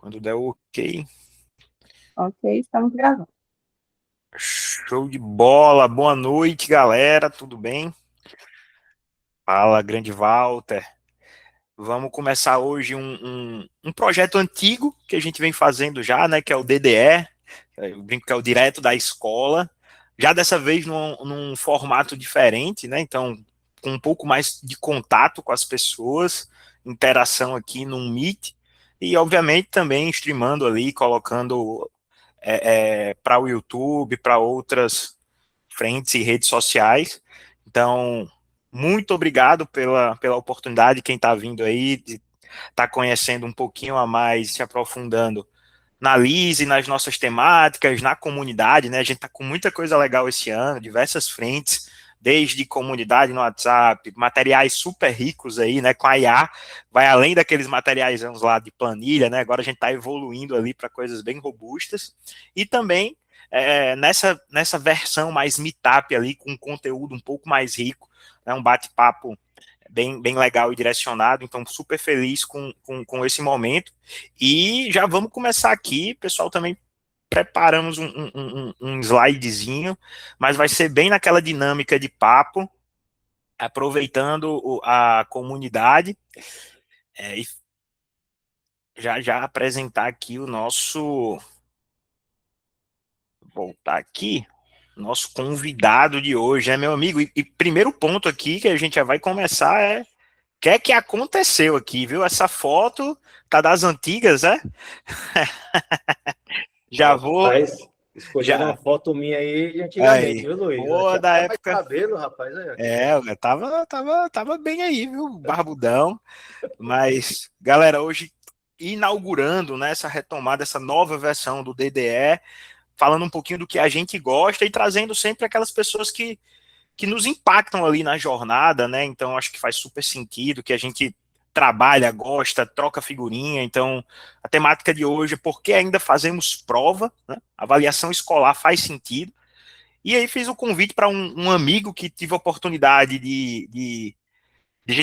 Quando der o ok. Ok, estamos gravando. Show de bola. Boa noite, galera. Tudo bem? Fala, grande Walter. Vamos começar hoje um projeto antigo que a gente vem fazendo já, né? Que é o DDE. Eu brinco que é o Direto da Escola. Já dessa vez num formato diferente, né? Então, com um pouco mais de contato com as pessoas, interação aqui no Meet. E, obviamente, também streamando ali, colocando para o YouTube, para outras frentes e redes sociais. Então, muito obrigado pela oportunidade, quem está vindo aí, de estar conhecendo um pouquinho a mais, se aprofundando na Lise, nas nossas temáticas, na comunidade, né? A gente está com muita coisa legal esse ano, diversas frentes, desde comunidade no WhatsApp, materiais super ricos aí, né? Com a IA, vai além daqueles materiais lá de planilha, né? Agora a gente está evoluindo ali para coisas bem robustas. E também nessa versão mais meetup ali, com conteúdo um pouco mais rico, né? Um bate-papo bem legal e direcionado, então super feliz com esse momento. E já vamos começar aqui, pessoal, também preparamos um slidezinho, mas vai ser bem naquela dinâmica de papo, aproveitando a comunidade, e já apresentar aqui o nosso, voltar aqui, nosso convidado de hoje, né, meu amigo? E primeiro ponto aqui que a gente já vai começar é o que aconteceu aqui, viu? Essa foto tá das antigas, né? Já vou, Rapaz, escolheram uma já, foto minha aí de antigamente, aí, viu, Luiz? Eu pô, tinha da até mais época, cabelo, rapaz. Aí, ó, que bom. eu tava bem aí, viu? Barbudão, mas, galera, hoje inaugurando, né, essa retomada, essa nova versão do DDE, falando um pouquinho do que a gente gosta e trazendo sempre aquelas pessoas que nos impactam ali na jornada, né? Então acho que faz super sentido que a gente trabalha, gosta, troca figurinha. Então a temática de hoje é por que ainda fazemos prova, né? Avaliação escolar faz sentido. E aí fiz o convite para um amigo que tive a oportunidade de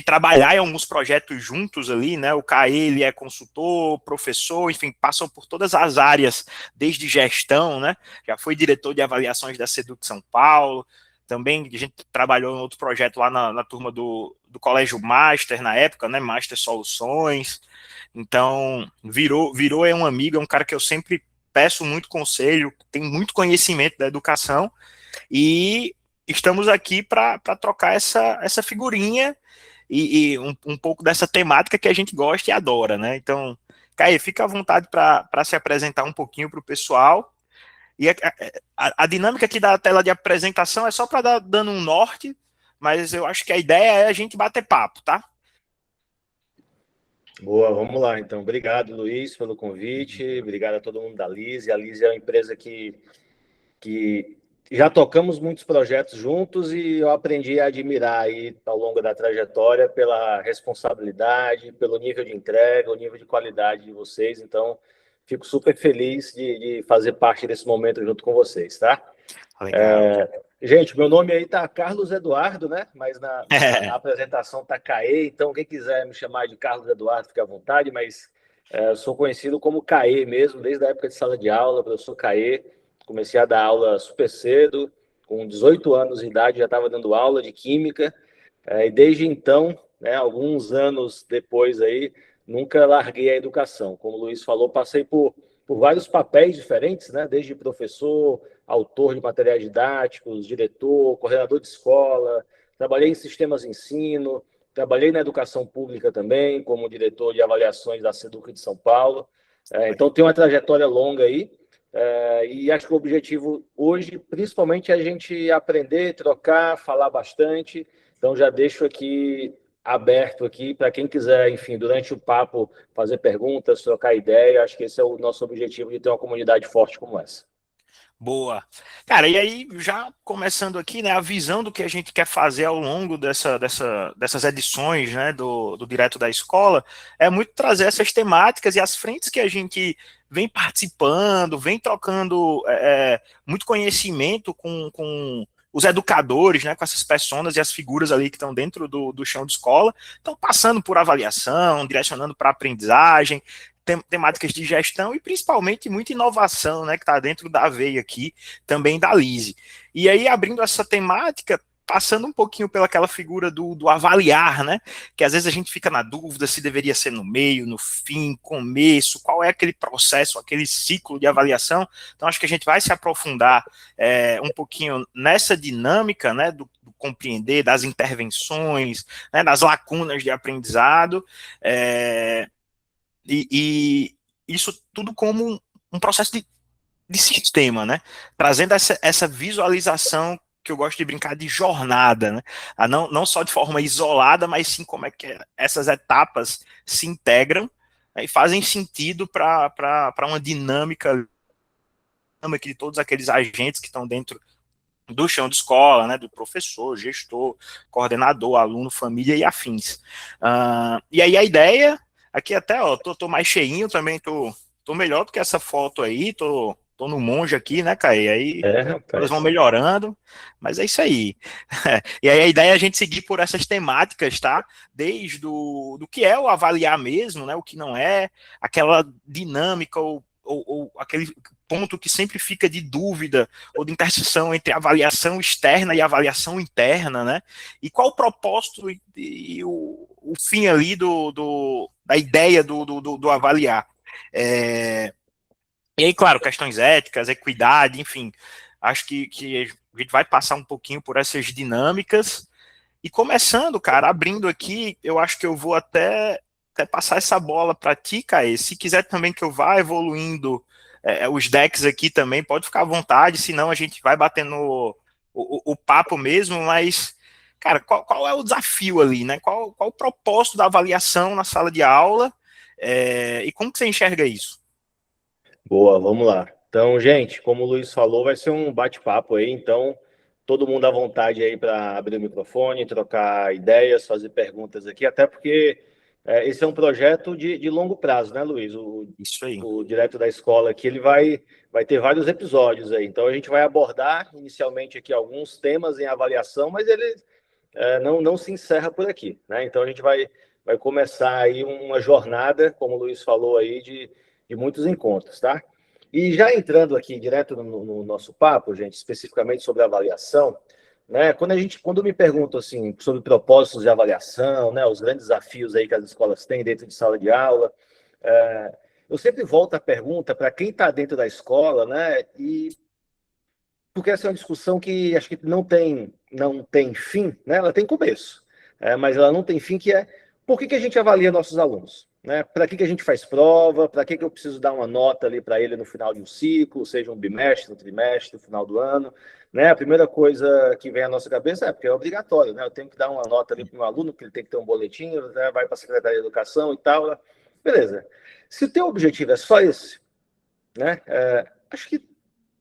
trabalhar em alguns projetos juntos ali, né? O Caê, ele é consultor, professor, enfim, passam por todas as áreas, desde gestão, né? Já foi diretor de avaliações da Seduc São Paulo, também a gente trabalhou em outro projeto lá na turma do Colégio Master, na época, né? Master Soluções. Então, virou é um amigo, é um cara que eu sempre peço muito conselho, tem muito conhecimento da educação, e estamos aqui para trocar essa figurinha e um pouco dessa temática que a gente gosta e adora, né? Então, Caê, fica à vontade para se apresentar um pouquinho para o pessoal. E a dinâmica aqui da tela de apresentação é só para dar dando um norte, mas eu acho que a ideia é a gente bater papo, tá? Boa, vamos lá então. Obrigado, Luiz, pelo convite. Obrigado a todo mundo da Lise. A Lise é uma empresa que já tocamos muitos projetos juntos e eu aprendi a admirar aí ao longo da trajetória pela responsabilidade, pelo nível de entrega, o nível de qualidade de vocês. Então, fico super feliz de fazer parte desse momento junto com vocês, tá? Legal. Gente, meu nome aí tá Carlos Eduardo, né? Mas na apresentação tá Caê, então quem quiser me chamar de Carlos Eduardo, fique à vontade, mas eu sou conhecido como Caê mesmo, desde a época de sala de aula, professor Caê. Comecei a dar aula super cedo, com 18 anos de idade já estava dando aula de química, e desde então, né, alguns anos depois aí, nunca larguei a educação. Como o Luiz falou, passei por vários papéis diferentes, né, desde professor, autor de materiais didáticos, diretor, coordenador de escola, trabalhei em sistemas de ensino, trabalhei na educação pública também, como diretor de avaliações da Seduc de São Paulo. Então, tem uma trajetória longa aí, e acho que o objetivo hoje, principalmente, é a gente aprender, trocar, falar bastante. Então, já deixo aqui aberto aqui para quem quiser, enfim, durante o papo, fazer perguntas, trocar ideia. Acho que esse é o nosso objetivo de ter uma comunidade forte como essa. Boa. Cara, e aí, já começando aqui, né, a visão do que a gente quer fazer ao longo dessas edições, né, do Direto da Escola, é muito trazer essas temáticas e as frentes que a gente vem participando, vem trocando muito conhecimento com os educadores, né, com essas personas e as figuras ali que estão dentro do chão de escola, estão passando por avaliação, direcionando para aprendizagem, temáticas de gestão e principalmente muita inovação, né, que está dentro da veia aqui, também da Lise. E aí, abrindo essa temática, passando um pouquinho pelaquela figura do avaliar, né, que às vezes a gente fica na dúvida se deveria ser no meio, no fim, começo, qual é aquele processo, aquele ciclo de avaliação. Então, acho que a gente vai se aprofundar um pouquinho nessa dinâmica, né, do compreender, das intervenções, né, das lacunas de aprendizado, e isso tudo como um processo de sistema, né? Trazendo essa visualização que eu gosto de brincar de jornada, né? Não só de forma isolada, mas sim como é que essas etapas se integram, né, e fazem sentido para uma dinâmica de todos aqueles agentes que estão dentro do chão de escola, né, do professor, gestor, coordenador, aluno, família e afins. E aí a ideia, aqui até, ó, tô mais cheinho também, tô melhor do que essa foto aí, tô no monge aqui, né, Caí? Aí elas vão melhorando, mas é isso aí. E aí a ideia é a gente seguir por essas temáticas, tá? Desde do que é o avaliar mesmo, né, o que não é, aquela dinâmica ou aquele ponto que sempre fica de dúvida ou de interseção entre avaliação externa e avaliação interna, né? E qual o propósito e o fim ali da ideia do avaliar. E aí, claro, questões éticas, equidade, enfim, acho que a gente vai passar um pouquinho por essas dinâmicas. E começando, cara, abrindo aqui, eu acho que eu vou até passar essa bola para ti, Caê. Se quiser também que eu vá evoluindo os decks aqui também, pode ficar à vontade, senão a gente vai batendo o papo mesmo, mas, cara, qual é o desafio ali, né? Qual o propósito da avaliação na sala de aula, e como que você enxerga isso? Boa, vamos lá. Então, gente, como o Luiz falou, vai ser um bate-papo aí, então todo mundo à vontade aí para abrir o microfone, trocar ideias, fazer perguntas aqui, até porque esse é um projeto de longo prazo, né, Luiz? Isso aí. O direto da escola aqui, ele vai ter vários episódios aí. Então, a gente vai abordar inicialmente aqui alguns temas em avaliação, mas ele não se encerra por aqui, né? Então, a gente vai começar aí uma jornada, como o Luiz falou aí, de muitos encontros, tá? E já entrando aqui direto no nosso papo, gente, especificamente sobre avaliação, né? Quando me perguntam assim sobre propósitos de avaliação, né, os grandes desafios aí que as escolas têm dentro de sala de aula, eu sempre volto a pergunta para quem está dentro da escola, né? E porque essa é uma discussão que acho que não tem fim, né? Ela tem começo, mas ela não tem fim, que é por que a gente avalia nossos alunos? Né? Para que a gente faz prova? Para que eu preciso dar uma nota ali para ele no final de um ciclo, seja um bimestre, um trimestre, no final do ano? Né? A primeira coisa que vem à nossa cabeça é porque é obrigatório, né? Eu tenho que dar uma nota ali para o meu aluno, porque ele tem que ter um boletim, né? Vai para a Secretaria de Educação e tal. Beleza. Se o teu objetivo é só esse, né? Acho que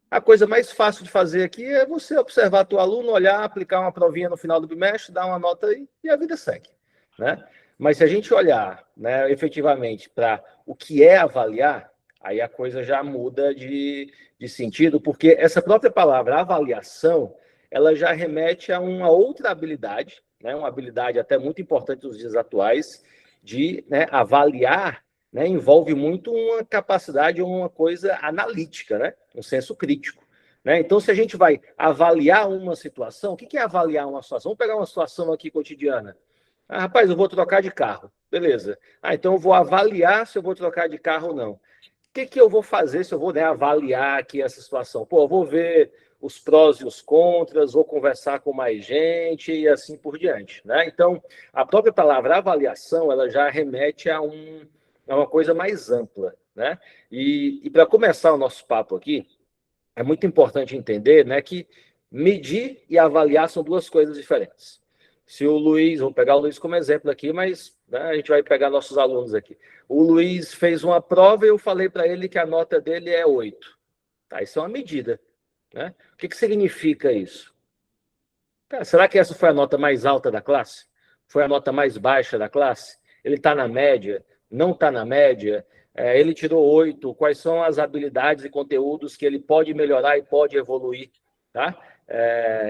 a coisa mais fácil de fazer aqui é você observar teu aluno, olhar, aplicar uma provinha no final do bimestre, dar uma nota aí e a vida segue, né? Mas se a gente olhar, né, efetivamente para o que é avaliar, aí a coisa já muda de sentido, porque essa própria palavra avaliação, ela já remete a uma outra habilidade, né, uma habilidade até muito importante nos dias atuais, de, né, avaliar, né, envolve muito uma capacidade, uma coisa analítica, né, um senso crítico. Né? Então, se a gente vai avaliar uma situação, o que é avaliar uma situação? Vamos pegar uma situação aqui cotidiana. Rapaz, eu vou trocar de carro. Beleza. Então eu vou avaliar se eu vou trocar de carro ou não. O que eu vou fazer se eu vou, né, avaliar aqui essa situação? Pô, eu vou ver os prós e os contras, vou conversar com mais gente e assim por diante. Né? Então, a própria palavra avaliação, ela já remete a uma coisa mais ampla. Né? E para começar o nosso papo aqui, é muito importante entender, né, que medir e avaliar são duas coisas diferentes. Se o Luiz, vou pegar o Luiz como exemplo aqui, mas, né, a gente vai pegar nossos alunos aqui. O Luiz fez uma prova e eu falei para ele que a nota dele é 8. Tá, isso é uma medida. Né? O que significa isso? Cara, será que essa foi a nota mais alta da classe? Foi a nota mais baixa da classe? Ele está na média? Não está na média? Ele tirou 8. Quais são as habilidades e conteúdos que ele pode melhorar e pode evoluir? Tá?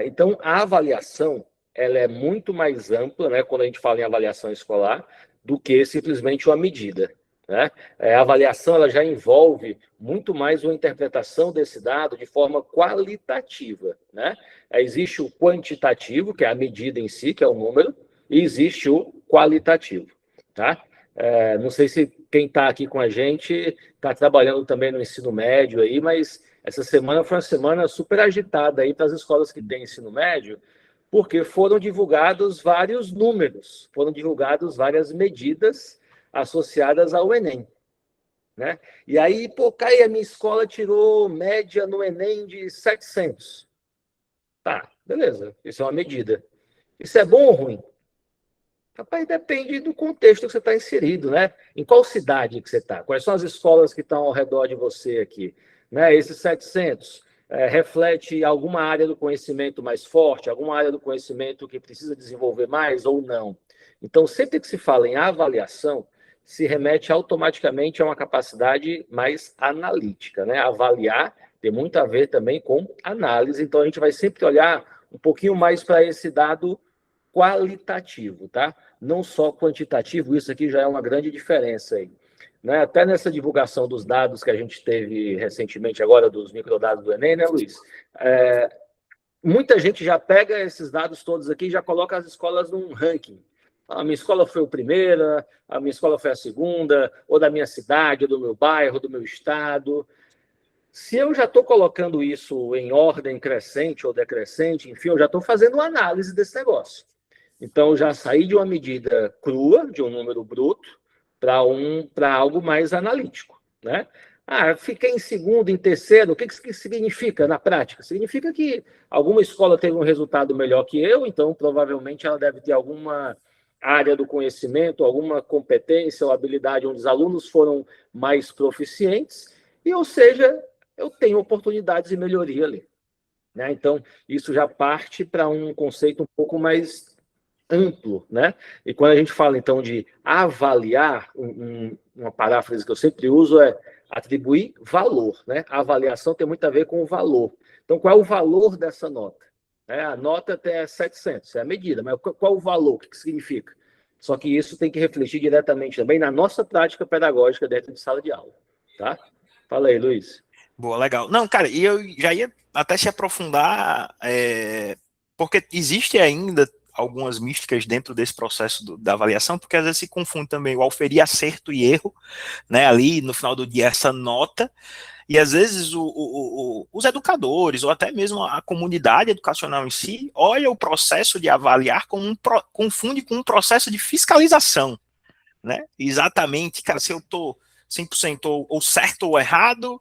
Então, a avaliação ela é muito mais ampla, né, quando a gente fala em avaliação escolar, do que simplesmente uma medida. Né? A avaliação ela já envolve muito mais uma interpretação desse dado de forma qualitativa. Né? Existe o quantitativo, que é a medida em si, que é o número, e existe o qualitativo. Tá? Não sei se quem está aqui com a gente está trabalhando também no ensino médio aí, mas essa semana foi uma semana super agitada aí para as escolas que têm ensino médio, porque foram divulgados vários números, foram divulgadas várias medidas associadas ao Enem. Né? E aí, a minha escola tirou média no Enem de 700. Tá, beleza, isso é uma medida. Isso é bom ou ruim? Rapaz, depende do contexto que você está inserido, né? Em qual cidade que você está? Quais são as escolas que estão ao redor de você aqui? Né? Esses 700 reflete alguma área do conhecimento mais forte, alguma área do conhecimento que precisa desenvolver mais ou não? Então, sempre que se fala em avaliação, se remete automaticamente a uma capacidade mais analítica, né? Avaliar tem muito a ver também com análise, então a gente vai sempre olhar um pouquinho mais para esse dado qualitativo, tá? Não só quantitativo, isso aqui já é uma grande diferença aí. Né? Até nessa divulgação dos dados que a gente teve recentemente agora, dos microdados do Enem, né, Luiz? Muita gente já pega esses dados todos aqui e já coloca as escolas num ranking. A minha escola foi a primeira, a minha escola foi a segunda, ou da minha cidade, ou do meu bairro, do meu estado. Se eu já estou colocando isso em ordem crescente ou decrescente, enfim, eu já estou fazendo uma análise desse negócio. Então, eu já saí de uma medida crua, de um número bruto, para algo mais analítico. Né? Fiquei em segundo, em terceiro, o que significa na prática? Significa que alguma escola teve um resultado melhor que eu, então provavelmente ela deve ter alguma área do conhecimento, alguma competência ou habilidade onde os alunos foram mais proficientes, e, ou seja, eu tenho oportunidades de melhoria ali. Né? Então, isso já parte para um conceito um pouco mais amplo, né? E quando a gente fala, então, de avaliar, uma paráfrase que eu sempre uso é atribuir valor, né? A avaliação tem muito a ver com o valor. Então, qual é o valor dessa nota? A nota até 700, é a medida, mas qual o valor? O que significa? Só que isso tem que refletir diretamente também na nossa prática pedagógica dentro de sala de aula, tá? Fala aí, Luiz. Boa, legal. Não, cara, e eu já ia até se aprofundar, porque existe ainda algumas místicas dentro desse processo da avaliação, porque às vezes se confunde também o auferir acerto e erro, né, ali no final do dia essa nota, e às vezes os educadores, ou até mesmo a comunidade educacional em si, olha o processo de avaliar como confunde com um processo de fiscalização, né, exatamente, cara, se eu estou 100% ou certo ou errado,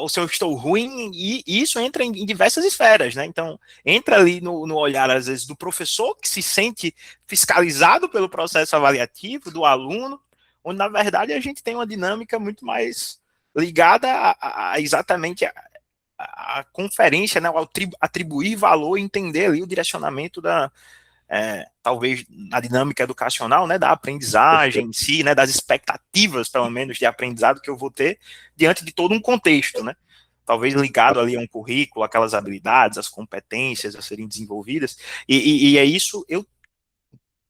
ou se eu estou ruim, e isso entra em diversas esferas, né? Então, entra ali no olhar, às vezes, do professor, que se sente fiscalizado pelo processo avaliativo, do aluno, onde, na verdade, a gente tem uma dinâmica muito mais ligada a exatamente a conferência, né? Ao atribuir valor e entender ali o direcionamento talvez na dinâmica educacional, né, da aprendizagem em si, né, das expectativas, pelo menos, de aprendizado que eu vou ter diante de todo um contexto, né, talvez ligado ali a um currículo, aquelas habilidades, as competências a serem desenvolvidas, e é isso, eu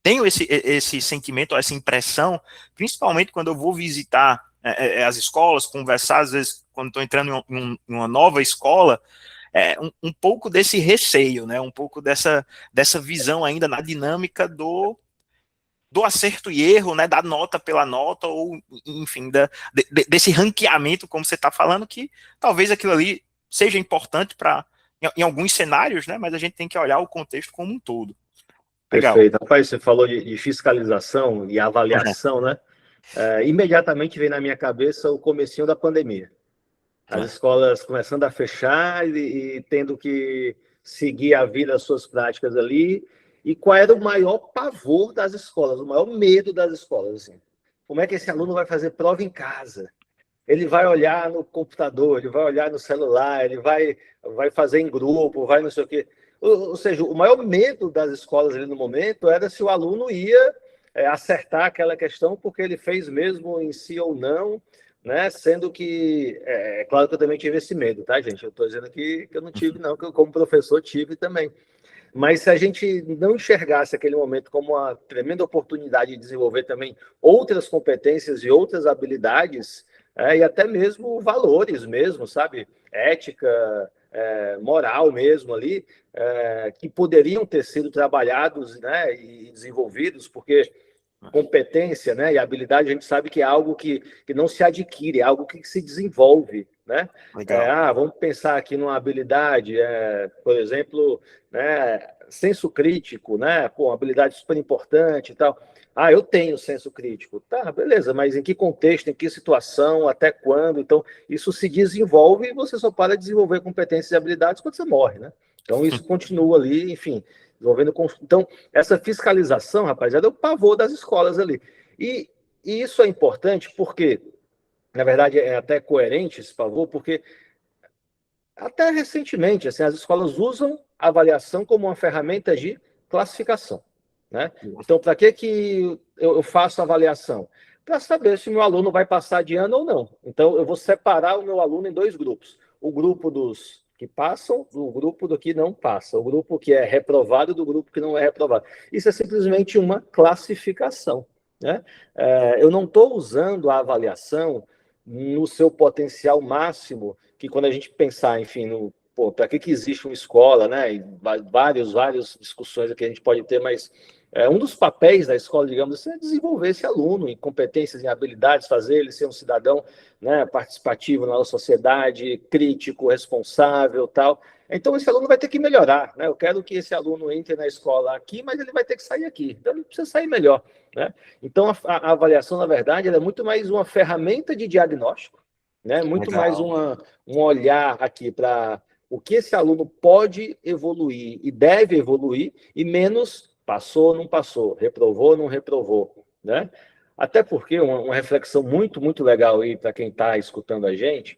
tenho esse sentimento, essa impressão, principalmente quando eu vou visitar as escolas, conversar, às vezes, quando estou entrando em uma nova escola, um pouco desse receio, né? Um pouco dessa visão ainda na dinâmica do acerto e erro, né? Da nota pela nota, ou, enfim, desse ranqueamento, como você está falando, que talvez aquilo ali seja importante em alguns cenários, né? Mas a gente tem que olhar o contexto como um todo. Legal. Perfeito. Rapaz, você falou de fiscalização e avaliação, né? Imediatamente veio na minha cabeça o comecinho da pandemia. As escolas começando a fechar e tendo que seguir a vida, as suas práticas ali. E qual era o maior pavor das escolas, o maior medo das escolas? Assim? Como é que esse aluno vai fazer prova em casa? Ele vai olhar no computador, ele vai olhar no celular, ele vai fazer em grupo, vai não sei o quê. Ou seja, o maior medo das escolas ali no momento era se o aluno ia acertar aquela questão porque ele fez mesmo em si ou não, né? Sendo que, é claro que eu também tive esse medo, tá, gente? Eu estou dizendo que eu não tive, não, que eu, como professor, tive também. Mas se a gente não enxergasse aquele momento como uma tremenda oportunidade de desenvolver também outras competências e outras habilidades, e até mesmo valores mesmo, sabe? Ética, moral mesmo ali, que poderiam ter sido trabalhados, né, e desenvolvidos, porque competência, né, e habilidade a gente sabe que é algo que não se adquire, é algo que se desenvolve, né? Legal. Vamos pensar aqui numa habilidade, por exemplo, né, senso crítico, né? Pô, uma habilidade super importante e tal. Eu tenho senso crítico. Tá, beleza, mas em que contexto, em que situação, até quando? Então, isso se desenvolve e você só para de desenvolver competências e habilidades quando você morre, né? Então, isso continua ali, enfim, desenvolvendo. Então, essa fiscalização, rapaziada, é o pavor das escolas ali. E isso é importante porque, na verdade, é até coerente esse pavor, porque até recentemente, assim, as escolas usam a avaliação como uma ferramenta de classificação, né? Então, para que eu faço a avaliação? Para saber se o meu aluno vai passar de ano ou não. Então, eu vou separar o meu aluno em dois grupos. O grupo dos que passam, do grupo do que não passa. O grupo que é reprovado do grupo que não é reprovado. Isso é simplesmente uma classificação, né? Eu não estou usando a avaliação no seu potencial máximo, que quando a gente pensar, enfim, para que existe uma escola, né? E várias discussões que a gente pode ter, mas um dos papéis da escola, digamos assim, é desenvolver esse aluno em competências, em habilidades, fazer ele ser um cidadão, né, participativo na sociedade, crítico, responsável, tal. Então, esse aluno vai ter que melhorar, né? Eu quero que esse aluno entre na escola aqui, mas ele vai ter que sair aqui. Então, ele precisa sair melhor, né? Então, a avaliação, na verdade, ela é muito mais uma ferramenta de diagnóstico, né? Muito mais Legal. um olhar aqui para o que esse aluno pode evoluir e deve evoluir, e menos passou, não passou, reprovou, não reprovou, né? Até porque uma reflexão muito, muito legal aí para quem está escutando a gente,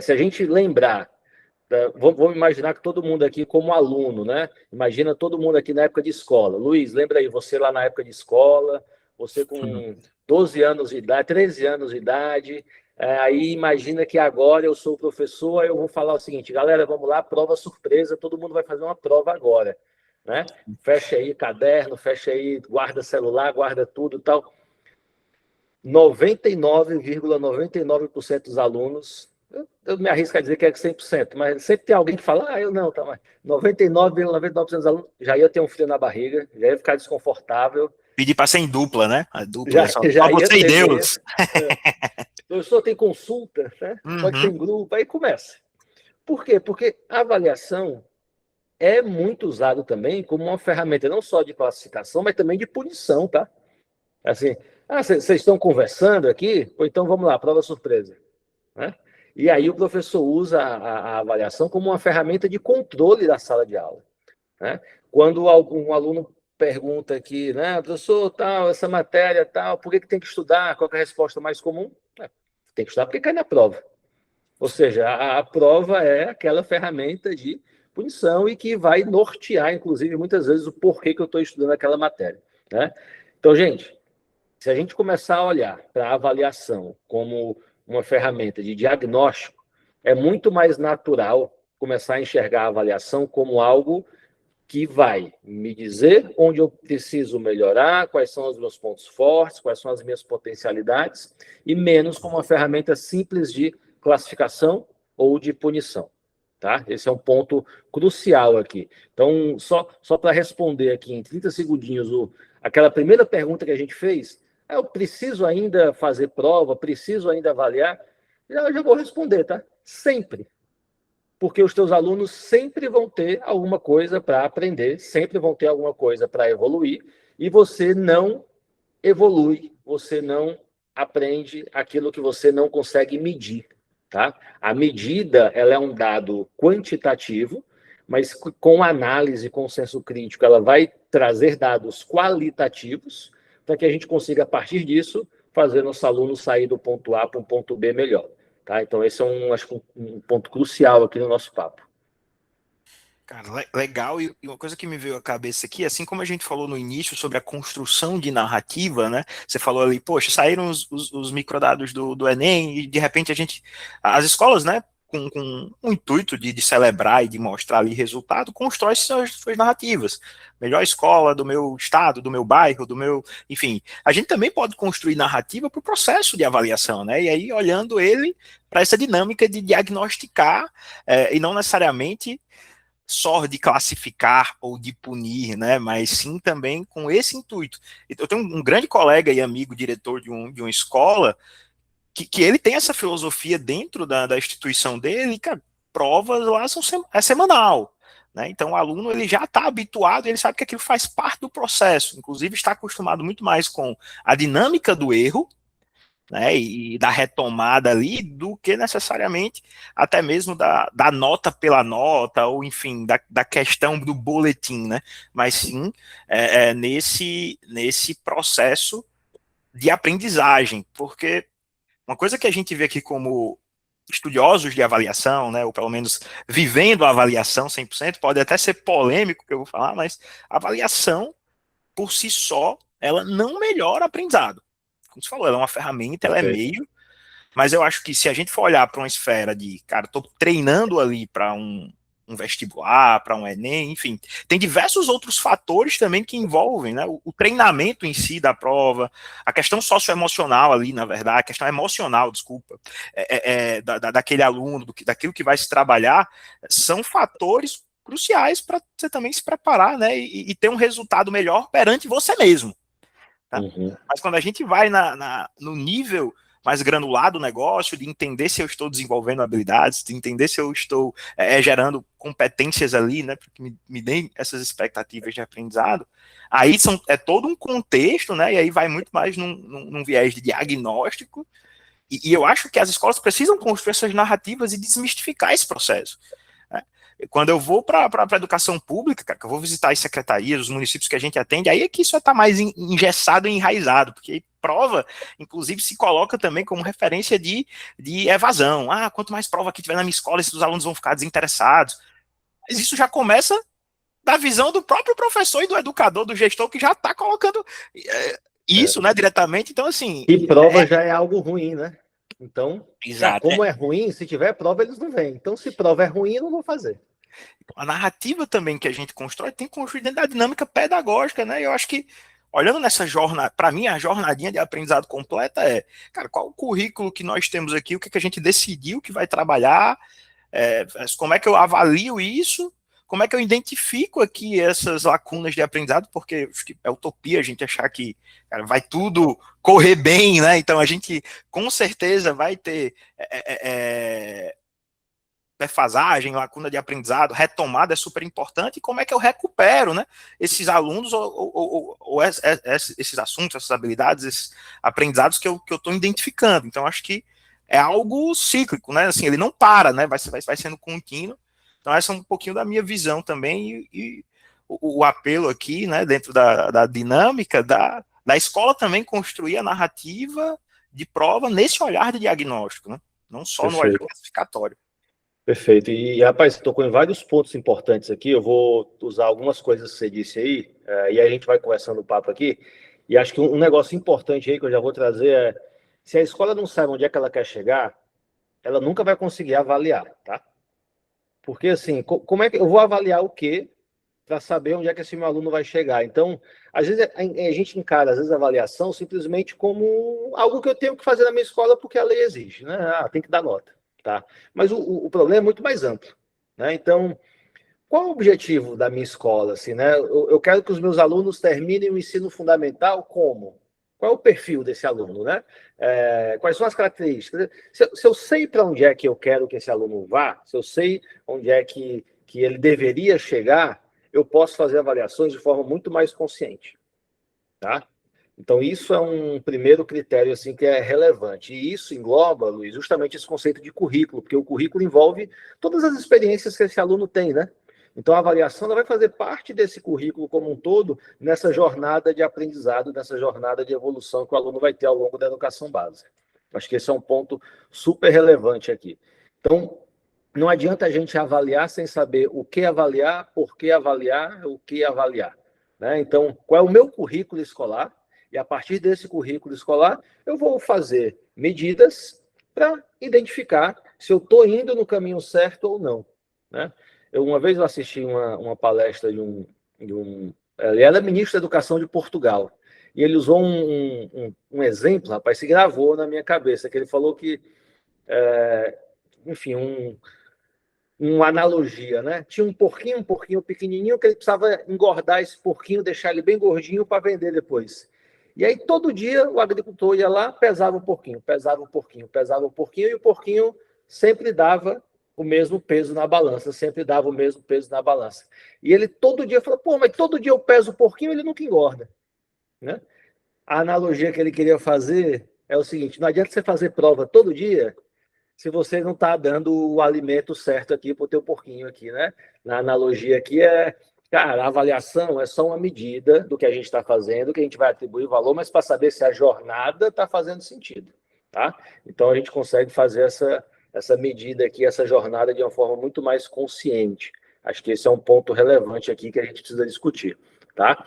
se a gente lembrar, vamos imaginar que todo mundo aqui como aluno, né? Imagina todo mundo aqui na época de escola. Luiz, lembra aí, você lá na época de escola, você com 12 anos de idade, 13 anos de idade, aí imagina que agora eu sou o professor, aí eu vou falar o seguinte, galera, vamos lá, prova surpresa, todo mundo vai fazer uma prova agora, né? Fecha aí caderno, fecha aí, guarda celular, guarda tudo, tal. 99,99% dos alunos, eu me arrisco a dizer que é 100%, mas sempre tem alguém que fala, eu não, tá, mas 99,99% dos alunos já ia ter um frio na barriga, já ia ficar desconfortável. Pedir para ser em dupla, né? A dupla, Já, só já ia você e ter Deus. Professor, tem consulta, né? Pode ser em grupo, aí começa. Por quê? Porque a avaliação é muito usada também como uma ferramenta não só de classificação, mas também de punição, tá? Assim, vocês estão conversando aqui? Ou então vamos lá, prova surpresa. Né? E aí o professor usa a avaliação como uma ferramenta de controle da sala de aula. Né? Quando algum aluno pergunta aqui, né, professor, tal, essa matéria, tal, por que tem que estudar? Qual é a resposta mais comum? Tem que estudar porque cai na prova. Ou seja, a prova é aquela ferramenta de punição e que vai nortear, inclusive, muitas vezes, o porquê que eu estou estudando aquela matéria. Né? Então, gente, se a gente começar a olhar para a avaliação como uma ferramenta de diagnóstico, é muito mais natural começar a enxergar a avaliação como algo que vai me dizer onde eu preciso melhorar, quais são os meus pontos fortes, quais são as minhas potencialidades, e menos como uma ferramenta simples de classificação ou de punição. Tá? Esse é um ponto crucial aqui. Então, só para responder aqui em 30 segundinhos aquela primeira pergunta que a gente fez, eu preciso ainda fazer prova, preciso ainda avaliar? Eu já vou responder, tá? Sempre. Porque os teus alunos sempre vão ter alguma coisa para aprender, sempre vão ter alguma coisa para evoluir, e você não evolui, você não aprende aquilo que você não consegue medir. Tá? A medida ela é um dado quantitativo, mas com análise, com senso crítico, ela vai trazer dados qualitativos para que a gente consiga, a partir disso, fazer nosso aluno sair do ponto A para um ponto B melhor. Tá? Então, esse é acho que um ponto crucial aqui no nosso papo. Cara, legal. E uma coisa que me veio à cabeça aqui, assim como a gente falou no início sobre a construção de narrativa, né? Você falou ali, poxa, saíram os microdados do Enem e de repente as escolas, né? Com o intuito de celebrar e de mostrar ali resultado, constrói suas narrativas. Melhor escola do meu estado, do meu bairro, enfim. A gente também pode construir narrativa para o processo de avaliação, né? E aí olhando ele para essa dinâmica de diagnosticar e não necessariamente só de classificar ou de punir, né, mas sim também com esse intuito. Eu tenho um grande colega e amigo, diretor de uma escola, que ele tem essa filosofia dentro da instituição dele, e, cara, provas lá é semanal. Né? Então o aluno ele já está habituado, ele sabe que aquilo faz parte do processo, inclusive está acostumado muito mais com a dinâmica do erro, né, e da retomada ali, do que necessariamente até mesmo da nota pela nota, ou enfim, da questão do boletim, né, mas sim nesse processo de aprendizagem, porque uma coisa que a gente vê aqui como estudiosos de avaliação, né, ou pelo menos vivendo a avaliação 100%, pode até ser polêmico que eu vou falar, mas a avaliação por si só, ela não melhora o aprendizado. Como você falou, ela é uma ferramenta, ela é Perfeito. meio, mas eu acho que se a gente for olhar para uma esfera de, cara, estou treinando ali para um vestibular, para um Enem, enfim, tem diversos outros fatores também que envolvem, né, o treinamento em si da prova, a questão socioemocional ali, na verdade, a questão emocional, desculpa, daquele aluno, daquilo que vai se trabalhar, são fatores cruciais para você também se preparar, né, e ter um resultado melhor perante você mesmo. Tá? Uhum. Mas quando a gente vai no nível mais granular do negócio, de entender se eu estou desenvolvendo habilidades, de entender se eu estou gerando competências ali, né, para que me deem essas expectativas de aprendizado, aí é todo um contexto, né, e aí vai muito mais num viés de diagnóstico, e eu acho que as escolas precisam construir essas narrativas e desmistificar esse processo. Né? Quando eu vou para a educação pública, cara, que eu vou visitar as secretarias, os municípios que a gente atende, aí é que isso está mais engessado e enraizado, porque prova, inclusive, se coloca também como referência de evasão. Ah, quanto mais prova que tiver na minha escola, esses alunos vão ficar desinteressados. Mas isso já começa da visão do próprio professor e do educador, do gestor, que já está colocando isso, né, diretamente. Então, assim... E prova já é algo ruim, né? Então, Exato. como é ruim, se tiver prova, eles não vêm. Então, se prova é ruim, eu não vou fazer. A narrativa também que a gente constrói tem que construir dentro da dinâmica pedagógica, né? Eu acho que, olhando nessa jornada, para mim, a jornadinha de aprendizado completa cara, qual o currículo que nós temos aqui, o que a gente decidiu que vai trabalhar, como é que eu avalio isso, como é que eu identifico aqui essas lacunas de aprendizado, porque acho que é utopia a gente achar que, cara, vai tudo correr bem, né? Então a gente com certeza vai ter defasagem, lacuna de aprendizado, retomada é super importante, e como é que eu recupero, né, esses alunos ou esses assuntos, essas habilidades, esses aprendizados que eu estou identificando. Então, acho que é algo cíclico, né, assim, ele não para, né, vai sendo contínuo. Então, essa é um pouquinho da minha visão também, e o apelo aqui, né, dentro da dinâmica da escola também construir a narrativa de prova nesse olhar de diagnóstico, né, não só no olhar classificatório. Perfeito. E, rapaz, você tocou em vários pontos importantes aqui. Eu vou usar algumas coisas que você disse aí, e aí a gente vai conversando o papo aqui. E acho que um negócio importante aí que eu já vou trazer é: se a escola não sabe onde é que ela quer chegar, ela nunca vai conseguir avaliar, tá? Porque, assim, como é que eu vou avaliar o quê para saber onde é que esse meu aluno vai chegar? Então, às vezes a gente encara, às vezes, a avaliação simplesmente como algo que eu tenho que fazer na minha escola porque a lei exige, né? Ah, tem que dar nota. Tá? Mas o problema é muito mais amplo. Né? Então, qual o objetivo da minha escola? Assim, né? Eu quero que os meus alunos terminem o ensino fundamental como? Qual é o perfil desse aluno? Né? Quais são as características? Se eu sei para onde é que eu quero que esse aluno vá, se eu sei onde é que ele deveria chegar, eu posso fazer avaliações de forma muito mais consciente. Tá? Então, isso é um primeiro critério assim, que é relevante. E isso engloba, Luiz, justamente esse conceito de currículo, porque o currículo envolve todas as experiências que esse aluno tem, né? Então, a avaliação ela vai fazer parte desse currículo como um todo, nessa jornada de aprendizado, nessa jornada de evolução que o aluno vai ter ao longo da educação básica. Acho que esse é um ponto super relevante aqui. Então, não adianta a gente avaliar sem saber o que avaliar, por que avaliar, o que avaliar, né? Então, qual é o meu currículo escolar? E a partir desse currículo escolar, eu vou fazer medidas para identificar se eu estou indo no caminho certo ou não, né? Uma vez eu assisti uma palestra ele era ministro da Educação de Portugal, e ele usou um exemplo, rapaz, se gravou na minha cabeça, que ele falou que, enfim, uma analogia, né? Tinha um porquinho pequenininho, que ele precisava engordar esse porquinho, deixar ele bem gordinho para vender depois. E aí, todo dia, o agricultor ia lá, pesava o porquinho, e o porquinho sempre dava o mesmo peso na balança, E ele todo dia falou, pô, mas todo dia eu peso o porquinho, ele nunca engorda, né? A analogia que ele queria fazer é o seguinte, não adianta você fazer prova todo dia se você não está dando o alimento certo aqui para o teu porquinho aqui, né? Na analogia aqui cara, a avaliação é só uma medida do que a gente está fazendo, que a gente vai atribuir valor, mas para saber se a jornada está fazendo sentido, tá? Então a gente consegue fazer essa medida aqui, essa jornada de uma forma muito mais consciente. Acho que esse é um ponto relevante aqui que a gente precisa discutir, tá?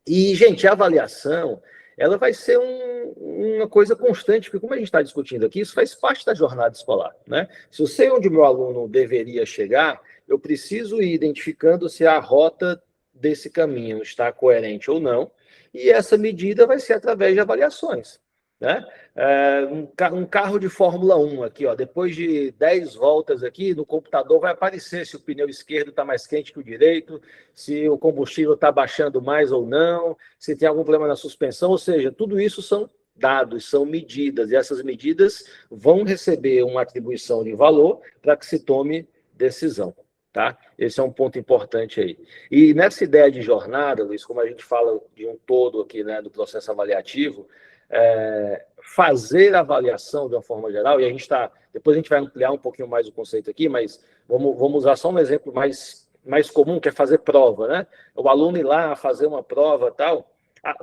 E, gente, a avaliação, ela vai ser uma coisa constante, porque como a gente está discutindo aqui, isso faz parte da jornada escolar, né? Se eu sei onde o meu aluno deveria chegar, eu preciso ir identificando se a rota desse caminho está coerente ou não, e essa medida vai ser através de avaliações, né? Um carro de Fórmula 1 aqui, ó, depois de 10 voltas aqui, no computador vai aparecer se o pneu esquerdo está mais quente que o direito, se o combustível está baixando mais ou não, se tem algum problema na suspensão, ou seja, tudo isso são dados, são medidas, e essas medidas vão receber uma atribuição de valor para que se tome decisão, tá? Esse é um ponto importante aí. E nessa ideia de jornada, Luiz, como a gente fala de um todo aqui, né, do processo avaliativo, fazer avaliação de uma forma geral, e a gente está, depois a gente vai ampliar um pouquinho mais o conceito aqui, mas vamos usar só um exemplo mais comum, que é fazer prova, né? O aluno ir lá fazer uma prova tal,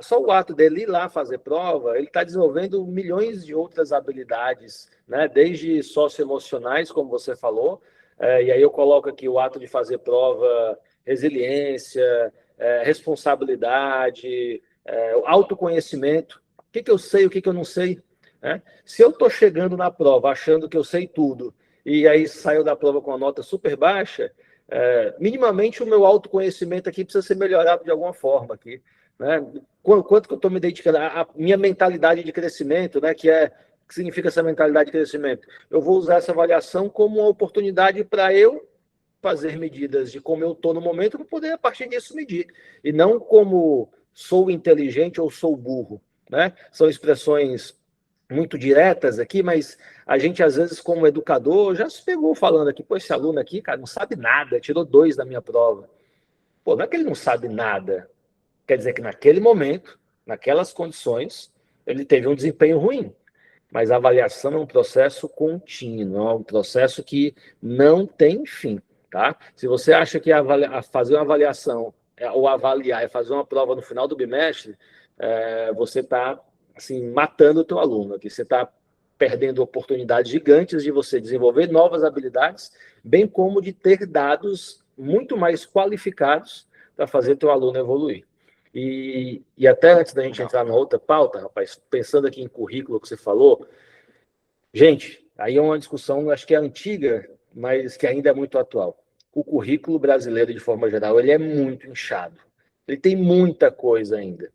só o ato dele ir lá fazer prova, ele está desenvolvendo milhões de outras habilidades, né? Desde socioemocionais, como você falou, e aí eu coloco aqui o ato de fazer prova, resiliência, responsabilidade, autoconhecimento, o que eu sei, o que eu não sei, né? Se eu estou chegando na prova achando que eu sei tudo, e aí saio da prova com uma nota super baixa, minimamente o meu autoconhecimento aqui precisa ser melhorado de alguma forma aqui, né? Quanto que eu estou me dedicando, a minha mentalidade de crescimento, né? Que significa essa mentalidade de crescimento? Eu vou usar essa avaliação como uma oportunidade para eu fazer medidas de como eu estou no momento para poder, a partir disso, medir. E não como sou inteligente ou sou burro, né? São expressões muito diretas aqui, mas a gente, às vezes, como educador, já se pegou falando aqui, pô, esse aluno aqui, cara, não sabe nada, tirou 2 da minha prova. Pô, não é que ele não sabe nada, quer dizer que naquele momento, naquelas condições, ele teve um desempenho ruim. Mas a avaliação é um processo contínuo, é um processo que não tem fim, tá? Se você acha que fazer uma avaliação ou avaliar é fazer uma prova no final do bimestre, você está assim, matando o teu aluno, aqui você está perdendo oportunidades gigantes de você desenvolver novas habilidades, bem como de ter dados muito mais qualificados para fazer teu aluno evoluir. E até antes da gente entrar na outra pauta, rapaz, pensando aqui em currículo que você falou, gente, aí é uma discussão, acho que é antiga, mas que ainda é muito atual. O currículo brasileiro, de forma geral, ele é muito inchado. Ele tem muita coisa ainda.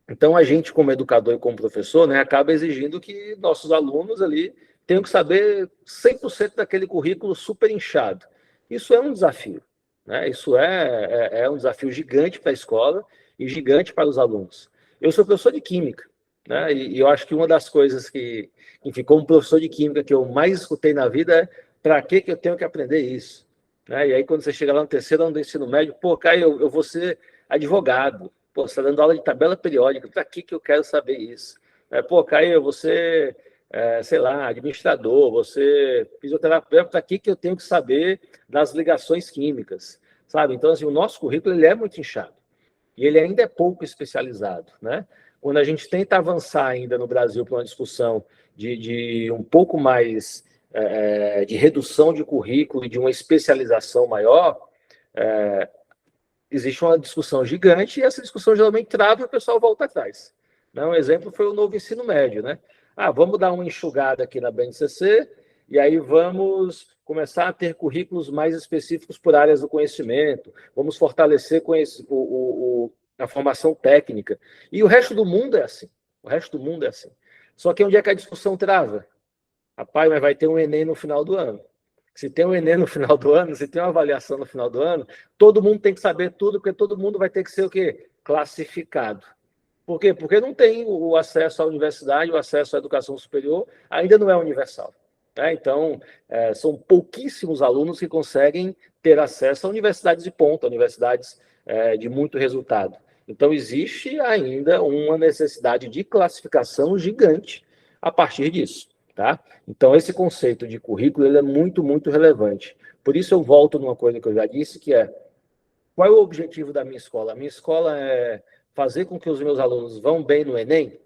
Então, a gente, como educador e como professor, né, acaba exigindo que nossos alunos ali tenham que saber 100% daquele currículo super inchado. Isso é um desafio, né? Isso é um desafio gigante para a escola e gigante para os alunos. Eu sou professor de Química, né? E eu acho que uma das coisas que, enfim, como professor de Química que eu mais escutei na vida é para que eu tenho que aprender isso? Né? E aí, quando você chega lá no terceiro ano do ensino médio, pô, Caio, eu vou ser advogado. Pô, você está dando aula de tabela periódica, para que eu quero saber isso? Pô, Caio, você, sei lá, administrador, você fisioterapeuta, para que eu tenho que saber das ligações químicas? Sabe? Então, assim, o nosso currículo ele é muito inchado e ele ainda é pouco especializado, né? Quando a gente tenta avançar ainda no Brasil para uma discussão de um pouco mais de redução de currículo e de uma especialização maior, existe uma discussão gigante e essa discussão geralmente trava e o pessoal volta atrás. Um exemplo foi o novo ensino médio, né? Vamos dar uma enxugada aqui na BNCC e aí vamos começar a ter currículos mais específicos por áreas do conhecimento, vamos fortalecer a formação técnica. E o resto do mundo é assim. O resto do mundo é assim. Só que onde é que a discussão trava? Rapaz, mas vai ter um Enem no final do ano. Se tem um Enem no final do ano, se tem uma avaliação no final do ano, todo mundo tem que saber tudo, porque todo mundo vai ter que ser o quê? Classificado. Por quê? Porque não tem o acesso à universidade, o acesso à educação superior, ainda não é universal. Né? Então, são pouquíssimos alunos que conseguem ter acesso a universidades de ponta, universidades de muito resultado. Então, existe ainda uma necessidade de classificação gigante a partir disso. Tá? Então, esse conceito de currículo ele é muito, muito relevante. Por isso, eu volto numa coisa que eu já disse, que é qual é o objetivo da minha escola? A minha escola é fazer com que os meus alunos vão bem no Enem?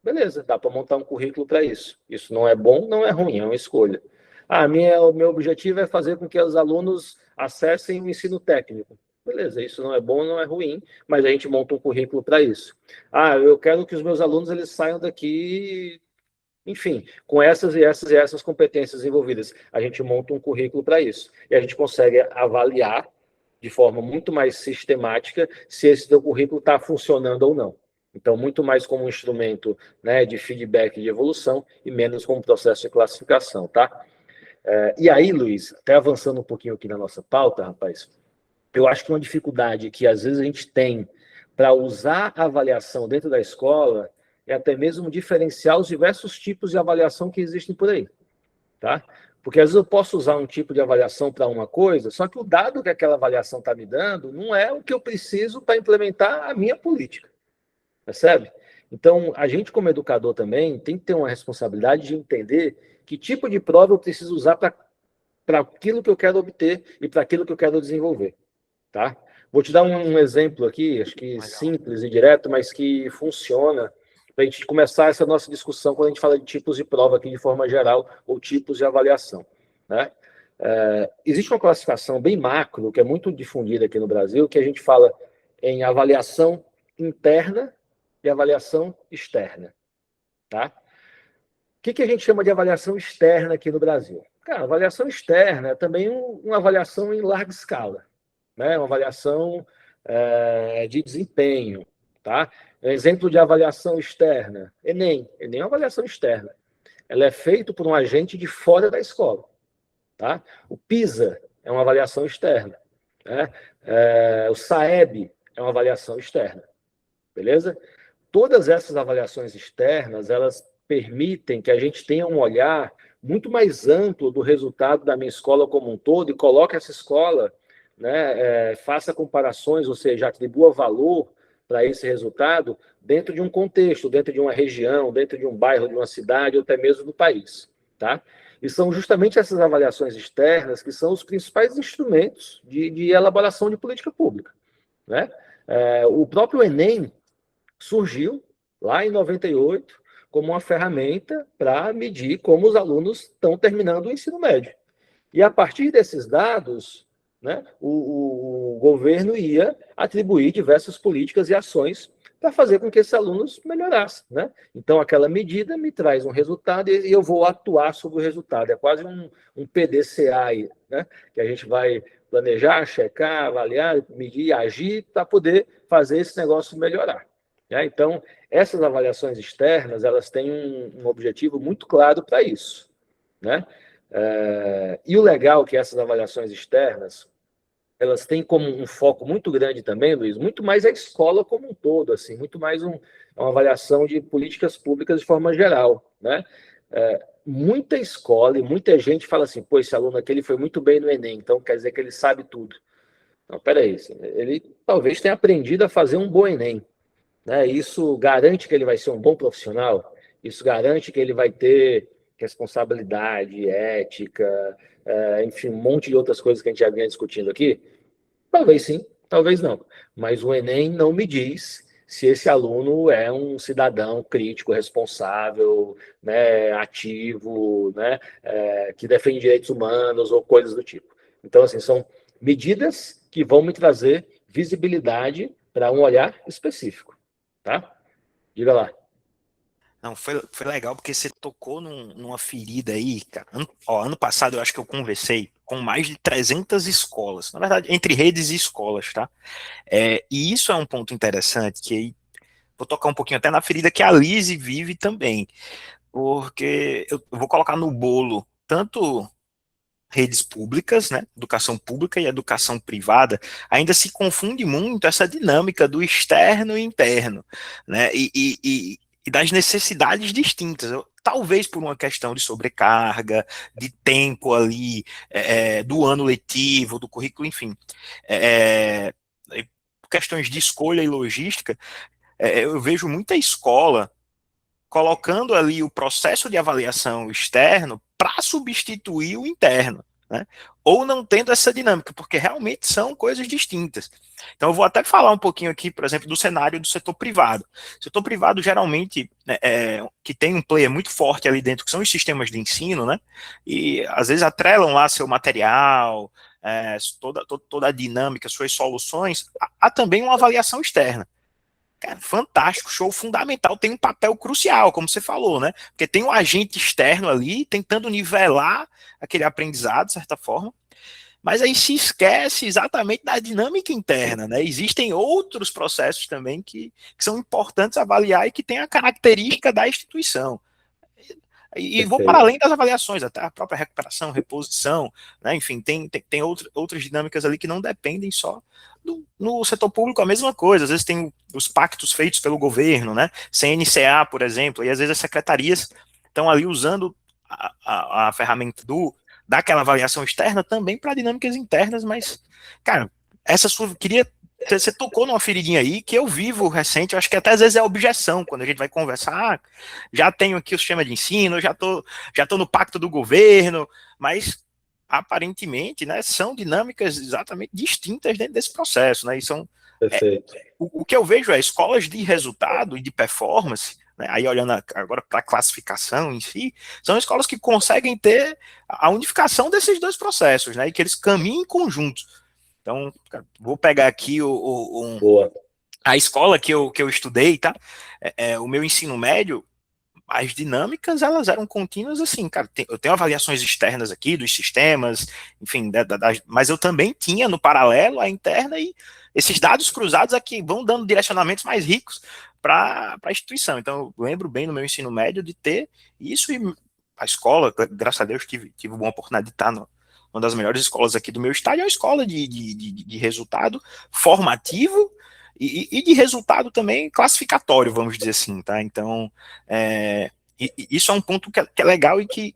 Beleza, dá para montar um currículo para isso. Isso não é bom, não é ruim, é uma escolha. O meu objetivo é fazer com que os alunos acessem o ensino técnico. Beleza, isso não é bom, não é ruim, mas a gente monta um currículo para isso. Eu quero que os meus alunos eles saiam daqui, enfim, com essas e essas e essas competências envolvidas. A gente monta um currículo para isso. E a gente consegue avaliar de forma muito mais sistemática se esse teu currículo está funcionando ou não. Então, muito mais como um instrumento, né, de feedback, de evolução, e menos como processo de classificação, tá? E aí, Luiz, até avançando um pouquinho aqui na nossa pauta, rapaz, eu acho que uma dificuldade que às vezes a gente tem para usar a avaliação dentro da escola é até mesmo diferenciar os diversos tipos de avaliação que existem por aí, tá? Porque às vezes eu posso usar um tipo de avaliação para uma coisa, só que o dado que aquela avaliação está me dando não é o que eu preciso para implementar a minha política, percebe? Então, a gente como educador também tem que ter uma responsabilidade de entender que tipo de prova eu preciso usar para aquilo que eu quero obter e para aquilo que eu quero desenvolver, tá? Vou te dar um exemplo aqui, acho que simples e direto, mas que funciona para a gente começar essa nossa discussão quando a gente fala de tipos de prova aqui de forma geral ou tipos de avaliação, né? Existe uma classificação bem macro, que é muito difundida aqui no Brasil, que a gente fala em avaliação interna e avaliação externa, tá? O que a gente chama de avaliação externa aqui no Brasil? Cara, avaliação externa é também uma avaliação em larga escala, né? Uma avaliação de desempenho, tá? Exemplo de avaliação externa, Enem. Enem é uma avaliação externa. Ela é feita por um agente de fora da escola, tá? O PISA é uma avaliação externa, né? O SAEB é uma avaliação externa, beleza? Todas essas avaliações externas, elas permitem que a gente tenha um olhar muito mais amplo do resultado da minha escola como um todo e coloque essa escola, né, faça comparações, ou seja, atribua valor para esse resultado dentro de um contexto, dentro de uma região, dentro de um bairro, de uma cidade, ou até mesmo do país, tá? E são justamente essas avaliações externas que são os principais instrumentos de elaboração de política pública, né? O próprio Enem surgiu lá em 98 como uma ferramenta para medir como os alunos estão terminando o ensino médio. E a partir desses dados, né, o governo ia atribuir diversas políticas e ações para fazer com que esses alunos melhorassem, né? Então, aquela medida me traz um resultado e eu vou atuar sobre o resultado. É quase um PDCA aí, né? Que a gente vai planejar, checar, avaliar, medir, agir para poder fazer esse negócio melhorar. Então, essas avaliações externas, elas têm um objetivo muito claro para isso, né? E o legal é que essas avaliações externas, elas têm como um foco muito grande também, Luiz, muito mais a escola como um todo, assim, muito mais uma avaliação de políticas públicas de forma geral, né? Muita escola e muita gente fala assim, pô, esse aluno aqui ele foi muito bem no Enem, então quer dizer que ele sabe tudo. Não, peraí, ele talvez tenha aprendido a fazer um bom Enem, né? Isso garante que ele vai ser um bom profissional, isso garante que ele vai ter responsabilidade, ética, enfim, um monte de outras coisas que a gente já vinha discutindo aqui. Talvez sim, talvez não. Mas o Enem não me diz se esse aluno é um cidadão crítico, responsável, né, ativo, né, que defende direitos humanos ou coisas do tipo. Então, assim, são medidas que vão me trazer visibilidade para um olhar específico, tá? Diga lá. Não, foi legal porque você tocou numa ferida aí, cara. Ano passado eu acho que eu conversei com mais de 300 escolas, na verdade, entre redes e escolas, tá? E isso é um ponto interessante, que aí vou tocar um pouquinho até na ferida que a Lise vive também, porque eu vou colocar no bolo tanto redes públicas, né, educação pública e educação privada, ainda se confunde muito essa dinâmica do externo e interno, né, e das necessidades distintas. Talvez por uma questão de sobrecarga, de tempo ali, do ano letivo, do currículo, enfim. É, questões de escolha e logística, eu vejo muita escola colocando ali o processo de avaliação externo para substituir o interno, né? Ou não tendo essa dinâmica, porque realmente são coisas distintas. Então, eu vou até falar um pouquinho aqui, por exemplo, do cenário do setor privado. O setor privado, geralmente, que tem um player muito forte ali dentro, que são os sistemas de ensino, né? E às vezes atrelam lá seu material, toda a dinâmica, suas soluções, há também uma avaliação externa. Cara, fantástico, show fundamental, tem um papel crucial, como você falou, né? Porque tem um agente externo ali tentando nivelar aquele aprendizado, de certa forma, mas aí se esquece exatamente da dinâmica interna, né? Existem outros processos também que são importantes avaliar e que têm a característica da instituição. E vou para além das avaliações, até a própria recuperação, reposição, né? Enfim, tem outras dinâmicas ali que não dependem só no setor público, a mesma coisa. Às vezes tem os pactos feitos pelo governo, né? CNCA, por exemplo, e às vezes as secretarias estão ali usando a ferramenta daquela avaliação externa também para dinâmicas internas, mas, cara, queria. Você tocou numa feridinha aí que eu vivo recente, eu acho que até às vezes é objeção, quando a gente vai conversar, já tenho aqui o sistema de ensino, já tô no pacto do governo, mas aparentemente, né, são dinâmicas exatamente distintas dentro desse processo, né, e são, Perfeito. o que eu vejo é escolas de resultado e de performance, né, aí olhando agora para a classificação em si, são escolas que conseguem ter a unificação desses dois processos, né, e que eles caminhem em conjunto. Então, vou pegar aqui a escola que eu estudei, tá? O meu ensino médio, as dinâmicas, elas eram contínuas assim, cara, eu tenho avaliações externas aqui dos sistemas, enfim, mas eu também tinha no paralelo a interna e esses dados cruzados aqui vão dando direcionamentos mais ricos para a instituição. Então, eu lembro bem no meu ensino médio de ter isso e a escola, graças a Deus, tive uma boa oportunidade de estar uma das melhores escolas aqui do meu estado, é uma escola de resultado formativo e de resultado também classificatório, vamos dizer assim, tá? Então, isso é um ponto que é legal e que